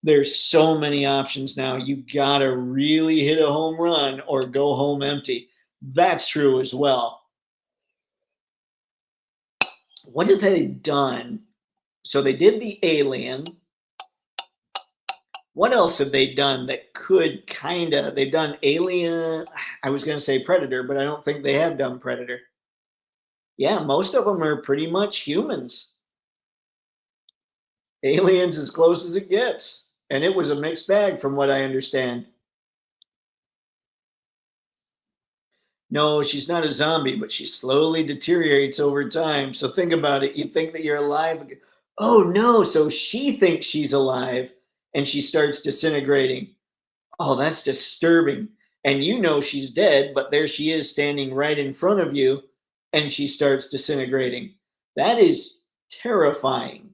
S1: There's so many options now. You gotta really hit a home run or go home empty. That's true as well. What have they done? So they did the Alien. What else have they done that could they've done Alien? I was going to say Predator, but I don't think they have done Predator. Yeah, most of them are pretty much humans. Aliens as close as it gets. And it was a mixed bag from what I understand. No, she's not a zombie, but she slowly deteriorates over time. So think about it. You think that you're alive. Oh no, so she thinks she's alive and she starts disintegrating. Oh, that's disturbing. And you know she's dead, but there she is standing right in front of you and she starts disintegrating. That is terrifying.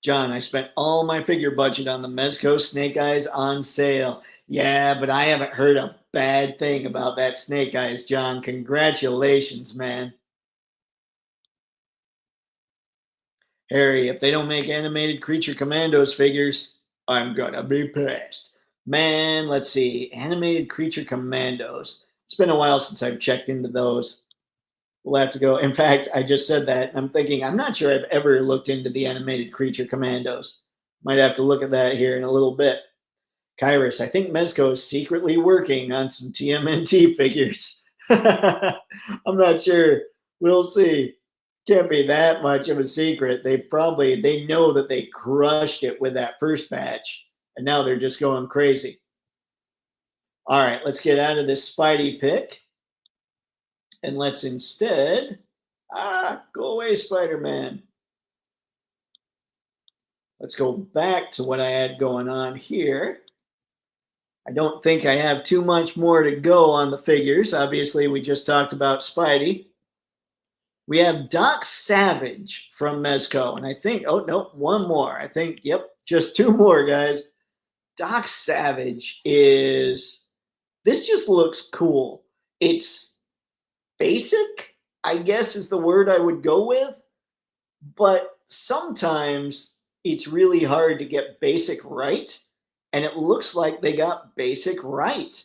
S1: John, I spent all my figure budget on the Mezco Snake Eyes on sale. Yeah, but I haven't heard a bad thing about that Snake Eyes, John. Congratulations, man. Harry, if they don't make animated Creature Commandos figures, I'm gonna be pissed. Man, let's see. Animated Creature Commandos. It's been a while since I've checked into those. We'll have to go. In fact, I just said that. I'm thinking, I'm not sure I've ever looked into the Animated Creature Commandos. Might have to look at that here in a little bit. Kyrus, I think Mezco is secretly working on some TMNT figures. I'm not sure. We'll see. Can't be that much of a secret. They know that they crushed it with that first batch, and now they're just going crazy. All right, let's get out of this Spidey pick, and let's instead go away, Spider-Man. Let's go back to what I had going on here. I don't think I have too much more to go on the figures. Obviously, we just talked about Spidey. We have Doc Savage from Mezco. And I think, oh, no, one more. I think, yep, just two more, guys. Doc Savage this just looks cool. It's basic, I guess is the word I would go with. But sometimes it's really hard to get basic right. And it looks like they got basic right.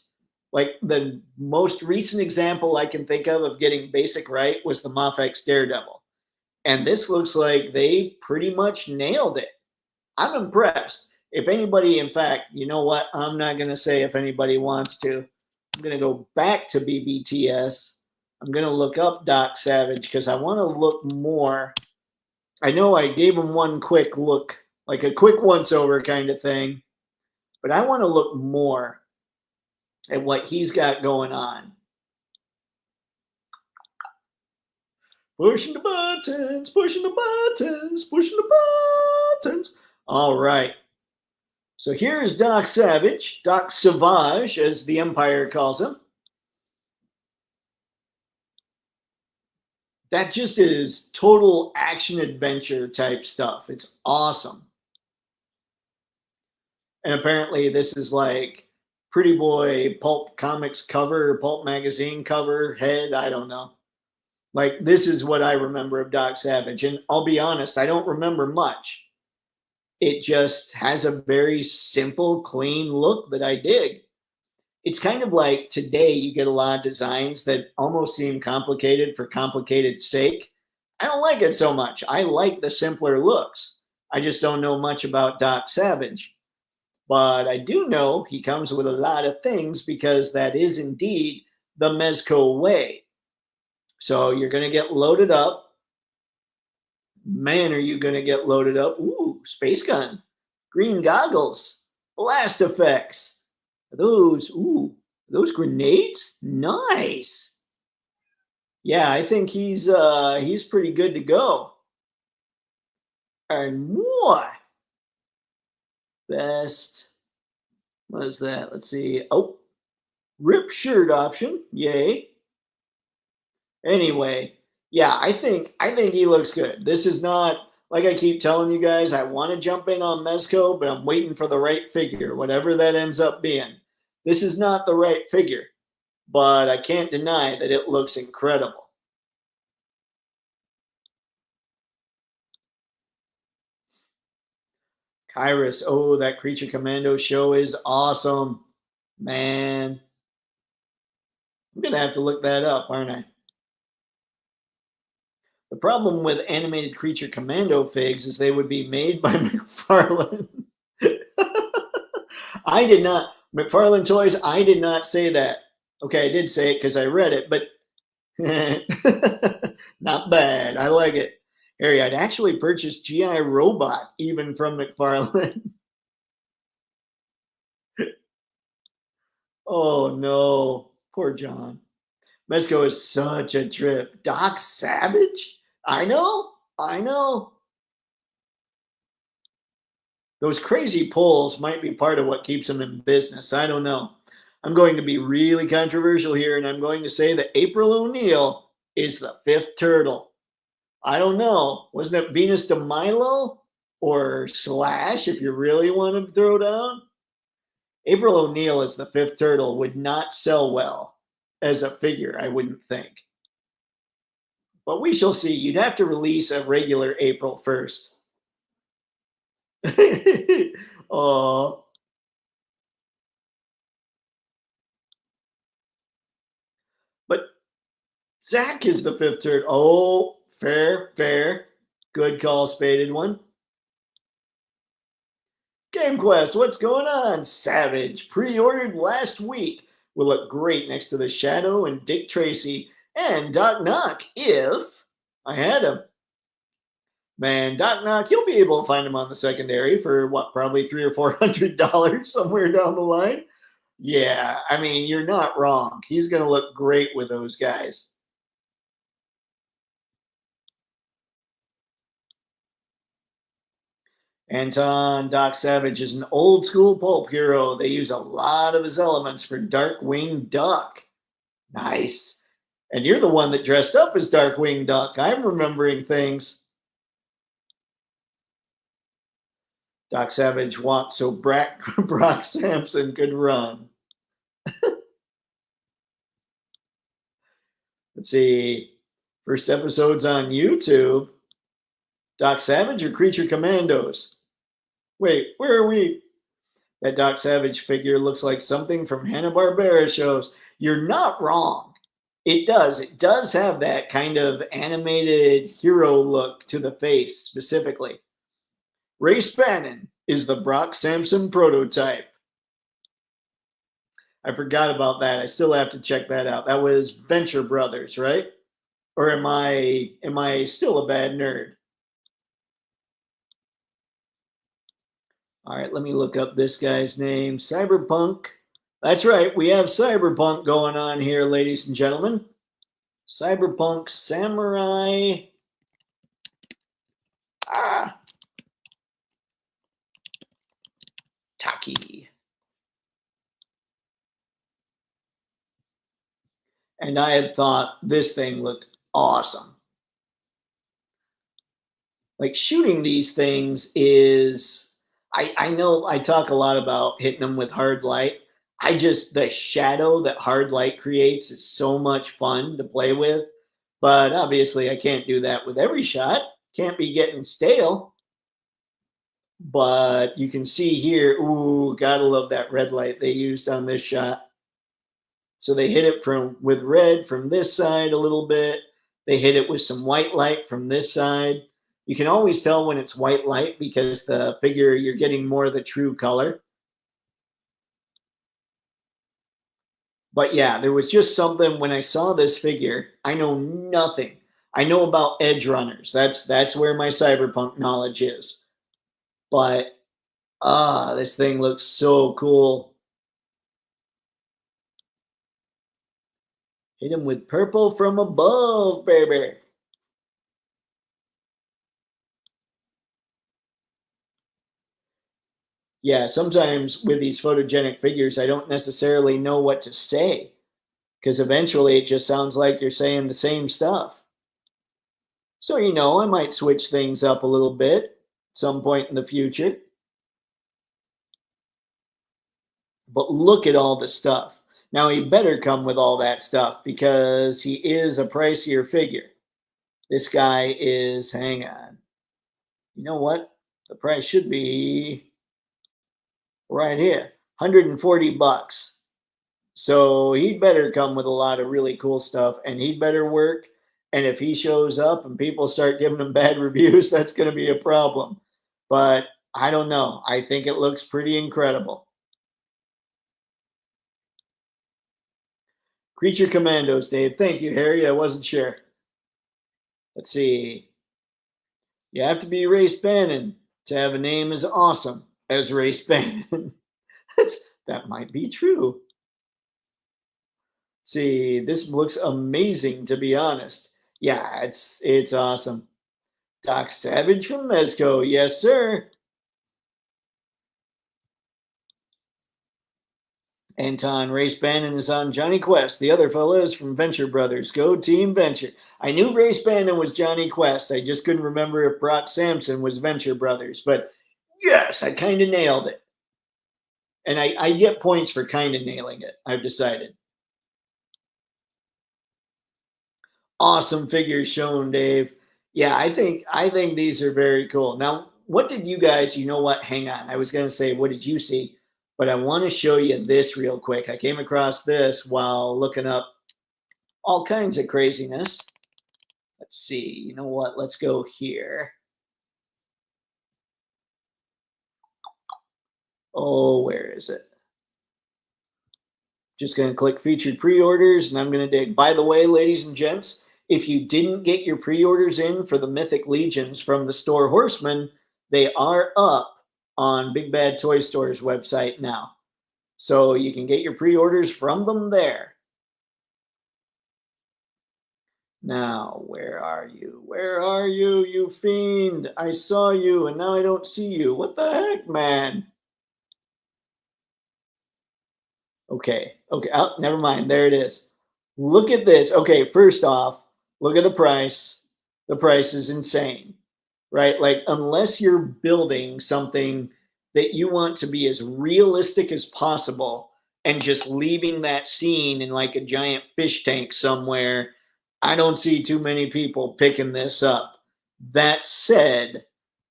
S1: Like the most recent example I can think of getting basic right was the MAFEX Daredevil. And this looks like they pretty much nailed it. I'm impressed. If anybody, in fact, you know what? I'm not going to say if anybody wants to. I'm going to go back to BBTS. I'm going to look up Doc Savage because I want to look more. I know I gave him one quick look, like a quick once over kind of thing. But I want to look more at what he's got going on. Pushing the buttons, pushing the buttons, pushing the buttons. All right. So here's Doc Savage, Doc Savage, as the Empire calls him. That just is total action adventure type stuff. It's awesome. And apparently this is like Pretty Boy Pulp Comics cover, Pulp Magazine cover, head, I don't know. Like, this is what I remember of Doc Savage. And I'll be honest, I don't remember much. It just has a very simple, clean look that I dig. It's kind of like today you get a lot of designs that almost seem complicated for complicated sake. I don't like it so much. I like the simpler looks. I just don't know much about Doc Savage. But I do know he comes with a lot of things because that is indeed the Mezco way. So you're going to get loaded up. Man, are you going to get loaded up? Ooh, space gun, green goggles, blast effects. Are those grenades? Nice. Yeah, I think he's pretty good to go. And more. Best. What is that? Let's see. Oh, rip shirt option. Yay. Anyway, yeah, I think he looks good. This is not, like I keep telling you guys, I want to jump in on Mezco, but I'm waiting for the right figure, whatever that ends up being. This is not the right figure, but I can't deny that it looks incredible. Kyrus, oh, that Creature Commando show is awesome. Man. I'm going to have to look that up, aren't I? The problem with animated Creature Commando figs is they would be made by McFarlane. I did not, McFarlane Toys, I did not say that. Okay, I did say it because I read it, but not bad. I like it. Harry, I'd actually purchased GI Robot even from McFarlane. Oh no, poor John. Mezco is such a trip. Doc Savage? I know. Those crazy polls might be part of what keeps him in business. I don't know. I'm going to be really controversial here, and I'm going to say that April O'Neil is the fifth turtle. I don't know. Wasn't it Venus de Milo or Slash, if you really want to throw down? April O'Neil as the fifth turtle would not sell well as a figure, I wouldn't think. But we shall see. You'd have to release a regular April first. Oh. But Zach is the fifth turtle. Oh, fair. Good call, spaded one. Game Quest, what's going on? Savage, pre-ordered last week. Will look great next to the Shadow and Dick Tracy and Doc Knock if I had him. Man, Doc Knock, you'll be able to find him on the secondary for what, probably $300 or $400 somewhere down the line. Yeah, I mean, you're not wrong. He's going to look great with those guys. Anton Doc Savage is an old school pulp hero. They use a lot of his elements for Darkwing Duck. Nice. And you're the one that dressed up as Darkwing Duck. I'm remembering things. Doc Savage walked so Brock Sampson could run. Let's see. First episode's on YouTube. Doc Savage or Creature Commandos? Wait, where are we? That Doc Savage figure looks like something from Hanna-Barbera shows. You're not wrong. It does. It does have that kind of animated hero look to the face specifically. Ray Spannon is the Brock Sampson prototype. I forgot about that. I still have to check that out. That was Venture Brothers, right? Or am I still a bad nerd? All right, let me look up this guy's name. Cyberpunk. That's right. We have Cyberpunk going on here, ladies and gentlemen. Cyberpunk Samurai. Rocky. And I had thought this thing looked awesome. Like shooting these things is, I know I talk a lot about hitting them with hard light. The shadow that hard light creates is so much fun to play with. But obviously, I can't do that with every shot. Can't be getting stale. But you can see here, ooh, gotta love that red light they used on this shot. So they hit it with red from this side a little bit. They hit it with some white light from this side. You can always tell when it's white light because the figure, you're getting more of the true color. But yeah, there was just something when I saw this figure. I know nothing. I know about edge runners. That's where my cyberpunk knowledge is. But this thing looks so cool. Hit him with purple from above, baby. Yeah, sometimes with these photogenic figures, I don't necessarily know what to say because eventually it just sounds like you're saying the same stuff. So, I might switch things up a little bit at some point in the future. But look at all the stuff. Now, he better come with all that stuff because he is a pricier figure. This guy is, hang on. You know what? The price should be right here, 140 bucks. So he'd better come with a lot of really cool stuff and he'd better work. And if he shows up and people start giving him bad reviews, that's going to be a problem. But I don't know. I think it looks pretty incredible. Creature Commandos, Dave. Thank you, Harry. I wasn't sure. Let's see. You have to be Race Bannon to have a name as awesome as Race Bannon. That might be true. See, this looks amazing, to be honest. Yeah, it's awesome. Doc Savage from Mezco. Yes, sir. Anton Race Bannon is on Johnny Quest. The other fellow is from Venture Brothers. Go Team Venture. I knew Race Bannon was Johnny Quest. I just couldn't remember if Brock Sampson was Venture Brothers. But yes, I kind of nailed it. And I get points for kind of nailing it, I've decided. Awesome figures shown, Dave. Yeah, I think these are very cool. Now, what did you guys, you know what? Hang on. I was going to say, what did you see? But I want to show you this real quick. I came across this while looking up all kinds of craziness. Let's see. You know what? Let's go here. Oh, where is it? Just going to click featured pre-orders and I'm going to dig. By the way, ladies and gents, if you didn't get your pre-orders in for the Mythic Legions from the store Horseman, they are up on Big Bad Toy Store's website now. So you can get your pre-orders from them there. Now, where are you? Where are you, you fiend? I saw you and now I don't see you. What the heck, man? Okay. Oh, never mind. There it is. Look at this. Okay, first off, look at the price. The price is insane, right? Like, unless you're building something that you want to be as realistic as possible and just leaving that scene in like a giant fish tank somewhere, I don't see too many people picking this up. That said,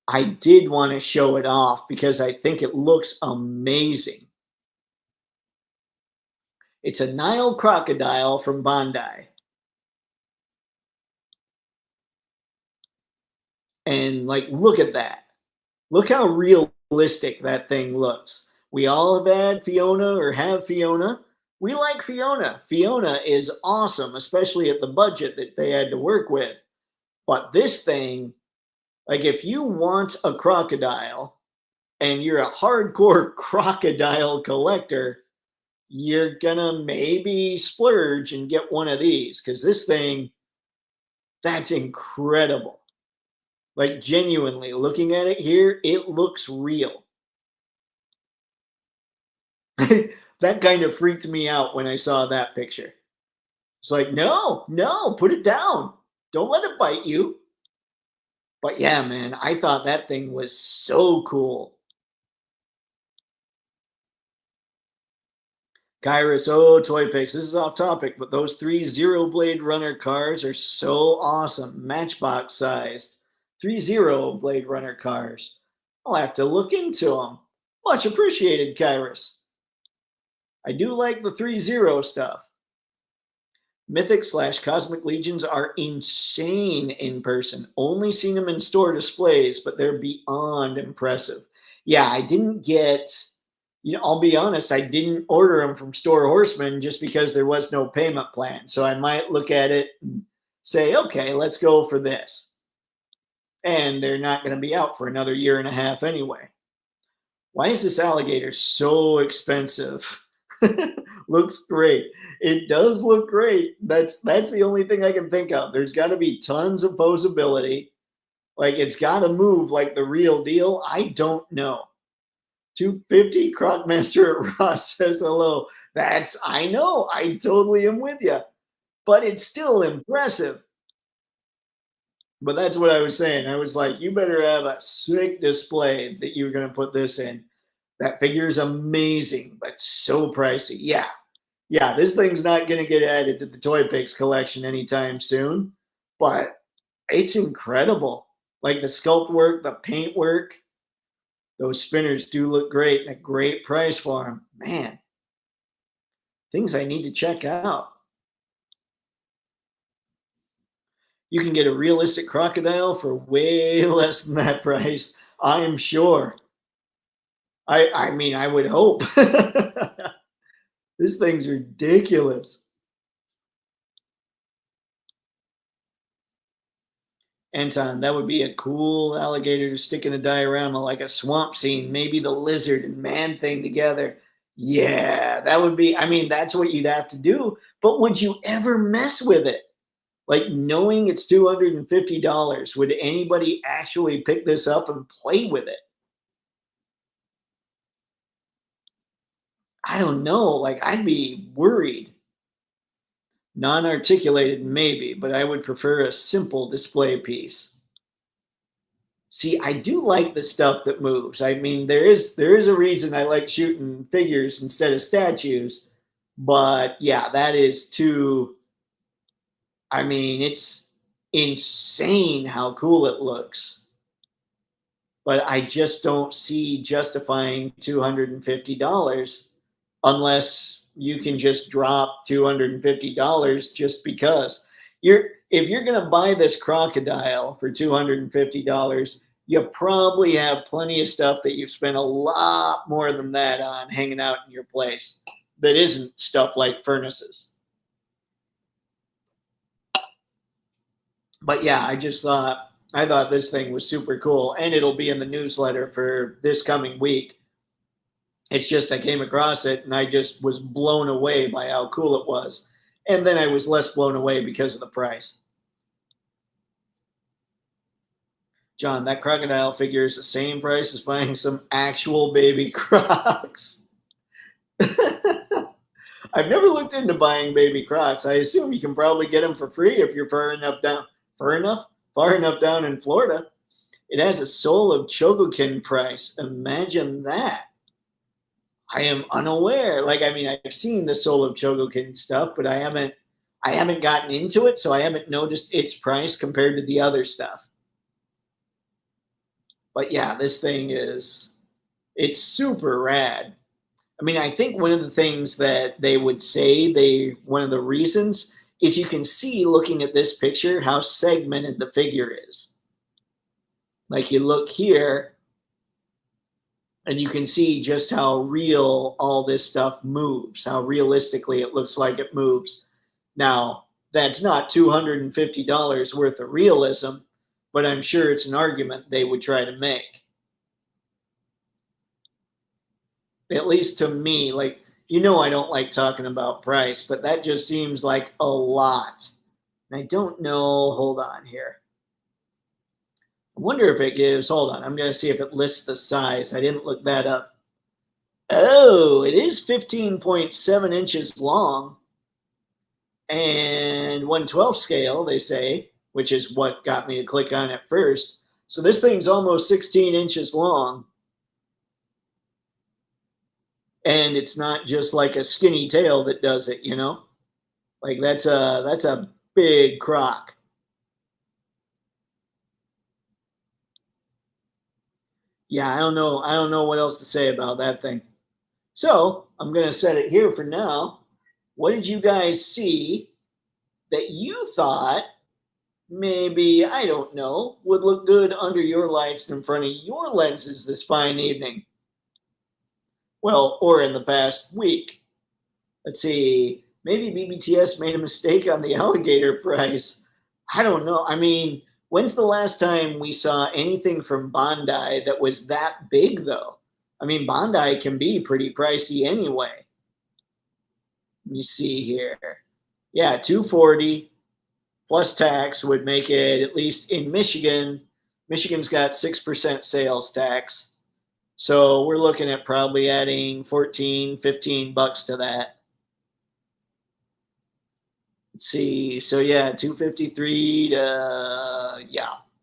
S1: I did want to show it off because I think it looks amazing. It's a Nile crocodile from Bondi. And like, look at that. Look how realistic that thing looks. We all have had Fiona or have Fiona. We like Fiona. Fiona is awesome, especially at the budget that they had to work with. But this thing, like if you want a crocodile and you're a hardcore crocodile collector, you're gonna maybe splurge and get one of these because this thing, that's incredible. Like genuinely looking at it here, it looks real. That kind of freaked me out when I saw that picture. It's like, no, no, put it down. Don't let it bite you. But yeah, man, I thought that thing was so cool. Kyrus, oh, Toypixx. This is off topic, but those 3 zero blade runner cars are so awesome. Matchbox sized. 3 zero blade runner cars. I'll have to look into them. Much appreciated, Kyrus. I do like the 3 zero stuff. Mythic / Cosmic Legions are insane in person. Only seen them in store displays, but they're beyond impressive. Yeah, I didn't get, I'll be honest, I didn't order them from Store Horseman just because there was no payment plan. So I might look at it and say, okay, let's go for this. And they're not going to be out for another year and a half anyway. Why is this alligator so expensive? Looks great. It does look great. That's the only thing I can think of. There's got to be tons of posability. Like it's got to move like the real deal. I don't know. 250 Crocmaster at Ross says hello. I know. I totally am with you. But it's still impressive. But that's what I was saying. I was like, you better have a sick display that you're going to put this in. That figure is amazing, but so pricey. Yeah. Yeah, this thing's not going to get added to the Toypixx collection anytime soon, but it's incredible. Like the sculpt work, the paint work, those spinners do look great and a great price for them. Man, things I need to check out. You can get a realistic crocodile for way less than that price, I am sure. I mean, I would hope. This thing's ridiculous. Anton, that would be a cool alligator to stick in a diorama, like a swamp scene, maybe the lizard and man thing together. Yeah, that would be, I mean, that's what you'd have to do. But would you ever mess with it? Like knowing it's $250, would anybody actually pick this up and play with it? I don't know. Like, I'd be worried. Non-articulated, maybe, but I would prefer a simple display piece. See, I do like the stuff that moves. I mean, there is a reason I like shooting figures instead of statues, but yeah, that is too. I mean, it's insane how cool it looks, but I just don't see justifying $250 unless you can just drop $250 just because. If you're going to buy this crocodile for $250, you probably have plenty of stuff that you've spent a lot more than that on hanging out in your place that isn't stuff like furnaces. But yeah, I thought this thing was super cool, and it'll be in the newsletter for this coming week. It's just I came across it and I just was blown away by how cool it was. And then I was less blown away because of the price. John, that crocodile figure is the same price as buying some actual baby crocs. I've never looked into buying baby crocs. I assume you can probably get them for free if you're far enough down in Florida. It has a Soul of Chogokin price. Imagine that. I am unaware. Like, I mean, I've seen the Soul of Chogokin stuff, but I haven't gotten into it, so I haven't noticed its price compared to the other stuff. But yeah, this thing it's super rad. I mean, I think one of the things that they would say, one of the reasons is you can see looking at this picture how segmented the figure is. Like you look here and you can see just how real all this stuff moves, how realistically it looks like it moves. Now, that's not $250 worth of realism, but I'm sure it's an argument they would try to make. At least to me, like, I don't like talking about price, but that just seems like a lot. And I don't know, hold on here. I wonder if it gives, hold on, I'm going to see if it lists the size. I didn't look that up. Oh, it is 15.7 inches long and 1/12 scale, they say, which is what got me to click on it first. So this thing's almost 16 inches long. And it's not just like a skinny tail that does it, you know? Like that's a big crock. Yeah, I don't know what else to say about that thing. So I'm gonna set it here for now. What did you guys see that you thought maybe, I don't know, would look good under your lights and in front of your lenses this fine evening? Well, or in the past week. Let's see, maybe BBTS made a mistake on the alligator price. I don't know. I mean, when's the last time we saw anything from Bondi that was that big, though? I mean, Bondi can be pretty pricey anyway. Let me see here. Yeah, 240 plus tax would make it, at least in Michigan. Michigan's got 6% sales tax. So we're looking at probably adding 14, 15 bucks to that. Let's see. So yeah, 253 to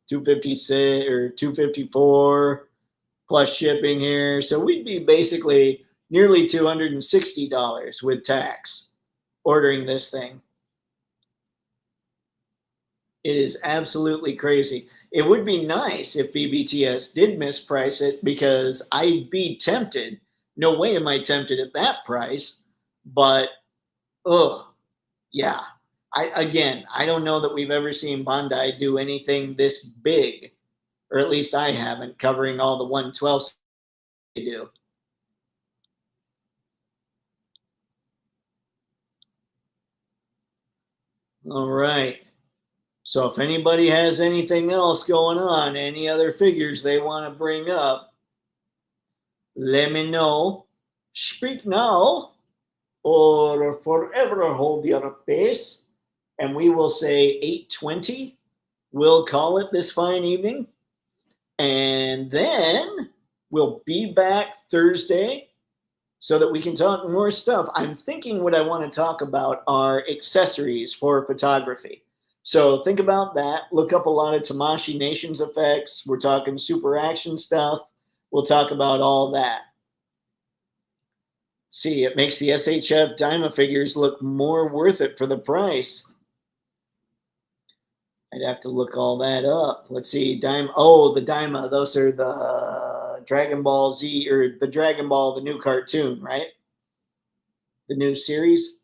S1: 256 or 254 plus shipping here. So we'd be basically nearly $260 with tax ordering this thing. It is absolutely crazy. It would be nice if BBTS did misprice it because I'd be tempted. No way am I tempted at that price, but oh, yeah. I don't know that we've ever seen Bondi do anything this big, or at least I haven't, covering all the 1/12 they do. All right. So if anybody has anything else going on, any other figures they want to bring up, let me know. Speak now or forever hold your peace. And we will say 8:20. We'll call it this fine evening. And then we'll be back Thursday so that we can talk more stuff. I'm thinking what I want to talk about are accessories for photography. So think about that. Look up a lot of Tamashii Nations effects. We're talking super action stuff. We'll talk about all that. See, it makes the SHF Dyma figures look more worth it for the price. I'd have to look all that up. Let's see, Dyma. Oh, the Dyma. Those are the Dragon Ball Z or the Dragon Ball, the new cartoon, right? The new series.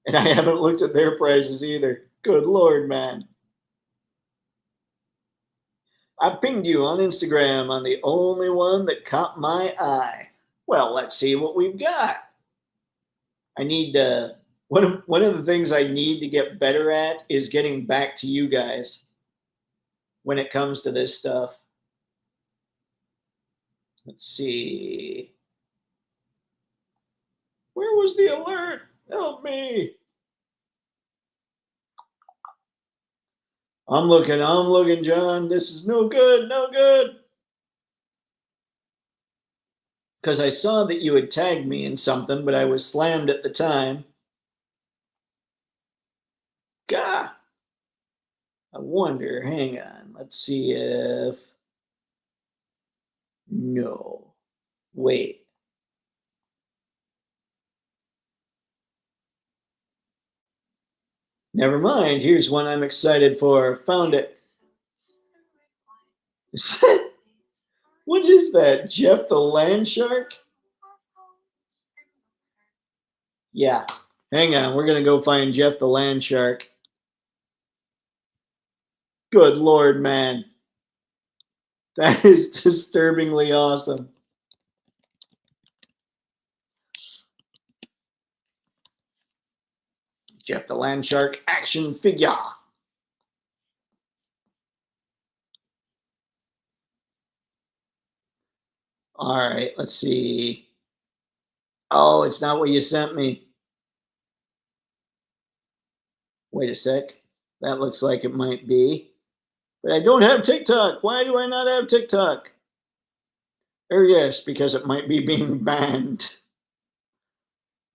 S1: And I haven't looked at their prices either. Good Lord, man. I pinged you on Instagram on the only one that caught my eye. Well, let's see what we've got. I need to. One of the things I need to get better at is getting back to you guys when it comes to this stuff. Let's see. Where was the alert? Help me. I'm looking, John. This is no good, no good. Because I saw that you had tagged me in something, but I was slammed at the time. Gah. I wonder, hang on. Let's see if. No. Wait. Never mind. Here's one I'm excited for. Found it. What is that? Jeff the Land Shark? Yeah. Hang on. We're going to go find Jeff the Land Shark. Good Lord, man. That is disturbingly awesome. Jeff the Land Shark action figure. All right, let's see. Oh, it's not what you sent me. Wait a sec. That looks like it might be. But I don't have TikTok. Why do I not have TikTok? Or yes, because it might be being banned.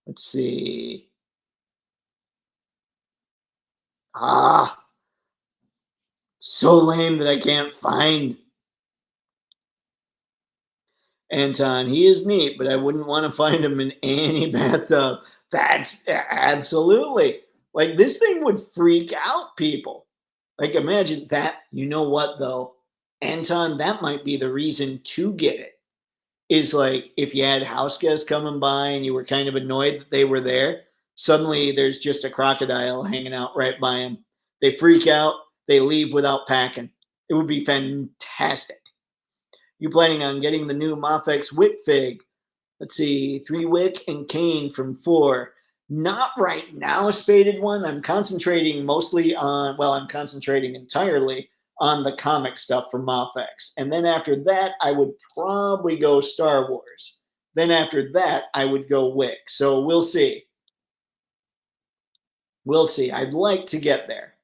S1: Let's see. Ah, so lame that I can't find Anton. He is neat, but I wouldn't want to find him in any bathtub. That's absolutely like this thing would freak out people. Like imagine that. You know what though, Anton? That might be the reason to get it. Is like if you had house guests coming by and you were kind of annoyed that they were there, suddenly there's just a crocodile hanging out right by them. They freak out, they leave without packing. It would be fantastic. You planning on getting the new MAFEX wick fig? Let's see, 3 wick and cane from 4. Not right now, a spaded one. I'm concentrating mostly on, well, I'm concentrating entirely on the comic stuff from MAFEX. And then after that, I would probably go Star Wars. Then after that, I would go wick. So we'll see. We'll see. I'd like to get there.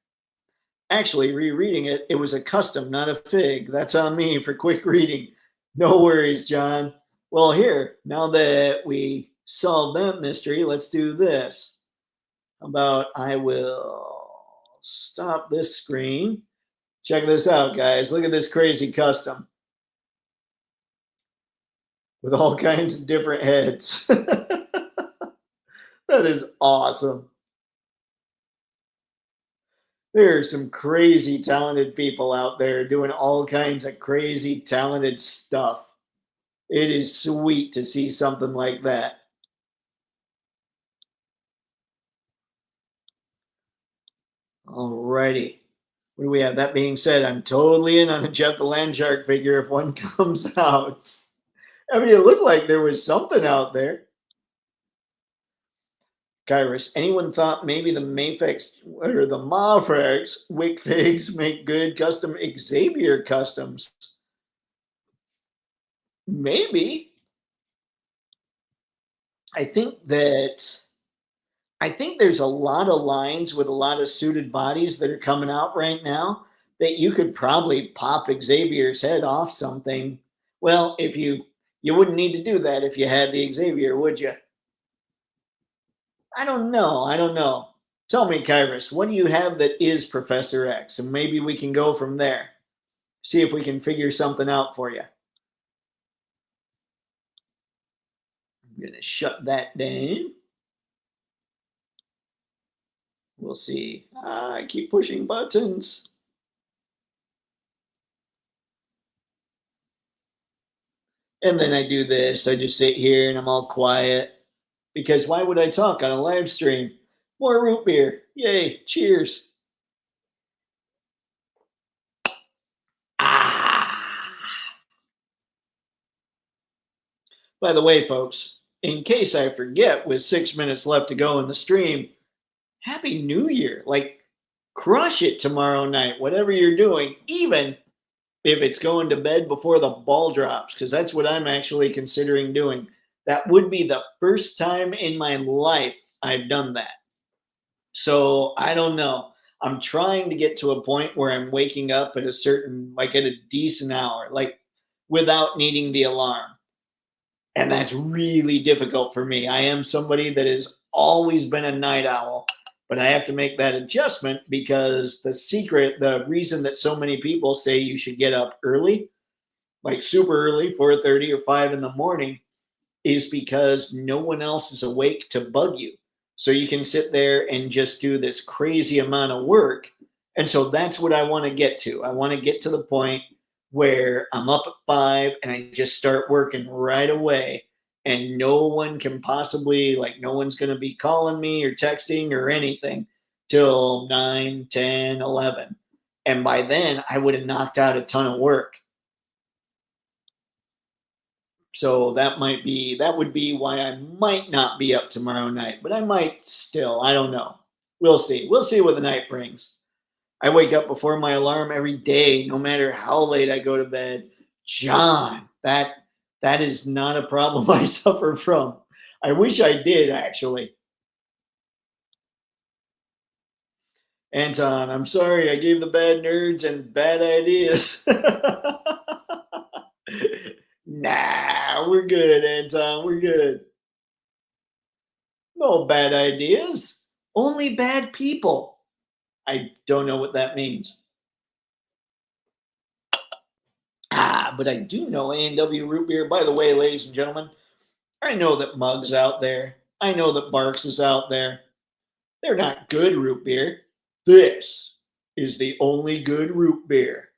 S1: Actually, rereading it, it was a custom, not a fig. That's on me for quick reading. No worries, John. Well, here, now that we solved that mystery, let's do this. How about I will stop this screen. Check this out, guys. Look at this crazy custom with all kinds of different heads. That is awesome. There are some crazy talented people out there doing all kinds of crazy talented stuff. It is sweet to see something like that. Alrighty. What do we have? That being said, I'm totally in on a Jeff the Landshark figure if one comes out. I mean, it looked like there was something out there. Kyrus, anyone thought maybe the MAFEX or the MAFEX wick figs make good custom Xavier customs? Maybe. I think that I think there's a lot of lines with a lot of suited bodies that are coming out right now that you could probably pop Xavier's head off something. Well, if you wouldn't need to do that if you had the Xavier, would you? I don't know. I don't know. Tell me, Kyrus, what do you have that is Professor X? And maybe we can go from there. See if we can figure something out for you. I'm going to shut that down. We'll see. I keep pushing buttons. And then I do this. I just sit here and I'm all quiet. Because why would I talk on a live stream? More root beer. Yay. Cheers. Ah. By the way, folks, in case I forget, with 6 minutes left to go in the stream, Happy New Year. Like, crush it tomorrow night, whatever you're doing, even if it's going to bed before the ball drops, because that's what I'm actually considering doing. That would be the first time in my life I've done that. So I don't know. I'm trying to get to a point where I'm waking up at a certain, like at a decent hour, like without needing the alarm. And that's really difficult for me. I am somebody that has always been a night owl, but I have to make that adjustment because the reason that so many people say you should get up early, like super early, 4:30 or 5 in the morning, is because no one else is awake to bug you. So you can sit there and just do this crazy amount of work. And so that's what I want to get to. I want to get to the point where I'm up at 5 and I just start working right away. And no one can possibly, like, no one's going to be calling me or texting or anything till 9, 10, 11. And by then, I would have knocked out a ton of work. So that would be why I might not be up tomorrow night, but I might still. I don't know. We'll see. We'll see what the night brings. I wake up before my alarm every day, no matter how late I go to bed. John, that is not a problem I suffer from. I wish I did actually. Anton, I'm sorry I gave the bad nerds and bad ideas. Nah. good, Anton. We're good. No bad ideas. Only bad people. I don't know what that means. But I do know A&W root beer. By the way, ladies and gentlemen, I know that Mug's out there. I know that Barks is out there. They're not good root beer. This is the only good root beer.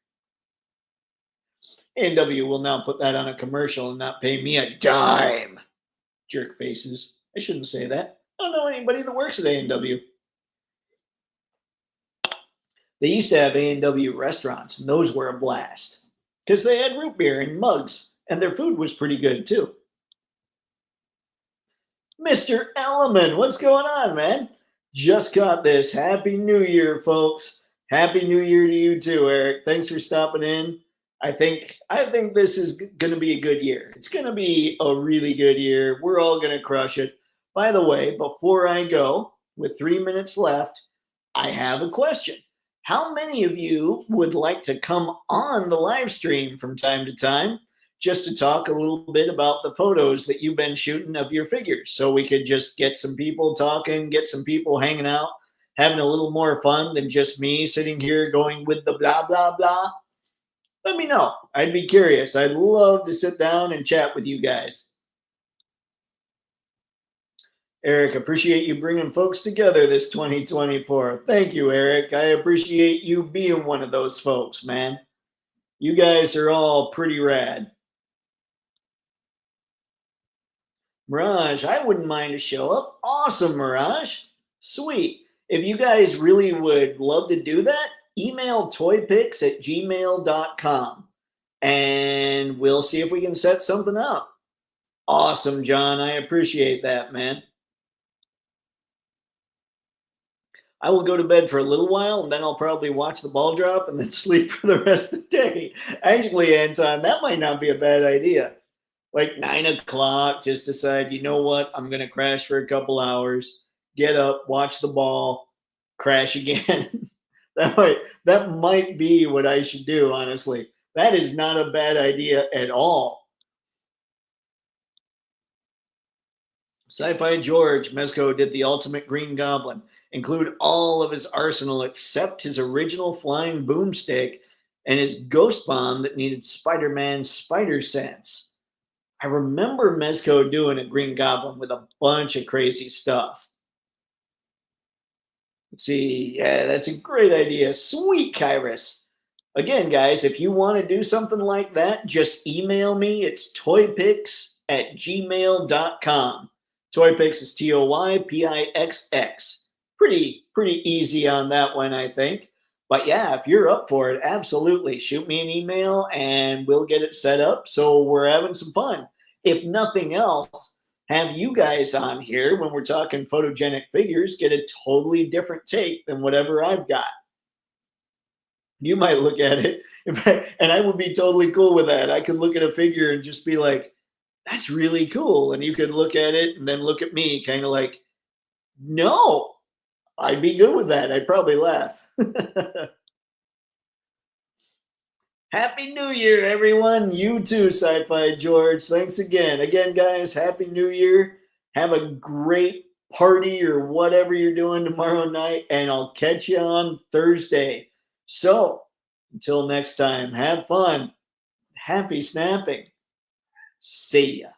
S1: A&W will now put that on a commercial and not pay me a dime. Jerk faces. I shouldn't say that. I don't know anybody that works at A&W. They used to have A&W restaurants, and those were a blast because they had root beer in mugs, and their food was pretty good too. Mr. Elliman, what's going on, man? Just got this. Happy New Year, folks. Happy New Year to you too, Eric. Thanks for stopping in. I think this is going to be a good year. It's going to be a really good year. We're all going to crush it. By the way, before I go, with 3 minutes left, I have a question. How many of you would like to come on the live stream from time to time just to talk a little bit about the photos that you've been shooting of your figures, so we could just get some people talking, get some people hanging out, having a little more fun than just me sitting here going with the blah, blah, blah? Let me know. I'd be curious. I'd love to sit down and chat with you guys. Eric, appreciate you bringing folks together this 2024. Thank you, Eric. I appreciate you being one of those folks, man. You guys are all pretty rad. Mirage, I wouldn't mind to show up. Awesome, Mirage. Sweet. If you guys really would love to do that, email toypixx@gmail.com and we'll see if we can set something up. Awesome, John. I appreciate that, man. I will go to bed for a little while and then I'll probably watch the ball drop and then sleep for the rest of the day. Actually, Anton, that might not be a bad idea. Like 9 o'clock, just decide, you know what, I'm going to crash for a couple hours, get up, watch the ball, crash again. that might be what I should do, honestly. That is not a bad idea at all. Sci-Fi George, Mezco did the ultimate Green Goblin. Include all of his arsenal except his original flying boomstick and his ghost bomb that needed Spider-Man's spider sense. I remember Mezco doing a Green Goblin with a bunch of crazy stuff. Let's see. Yeah, that's a great idea. Sweet, Kyrus. Again, guys, if you want to do something like that, just email me. It's toypixx@gmail.com. Toypixx is Toypixx. Pretty easy on that one, I think. But yeah, if you're up for it, absolutely. Shoot me an email and we'll get it set up so we're having some fun. If nothing else, have you guys on here when we're talking photogenic figures get a totally different take than whatever I've got. You might look at it, and I would be totally cool with that. I could look at a figure and just be like, that's really cool. And you could look at it and then look at me kind of like, no, I'd be good with that. I'd probably laugh. Happy New Year, everyone. You too, Sci-Fi George. Thanks again. Again, guys, Happy New Year. Have a great party or whatever you're doing tomorrow night, and I'll catch you on Thursday. So, until next time, have fun. Happy snapping. See ya.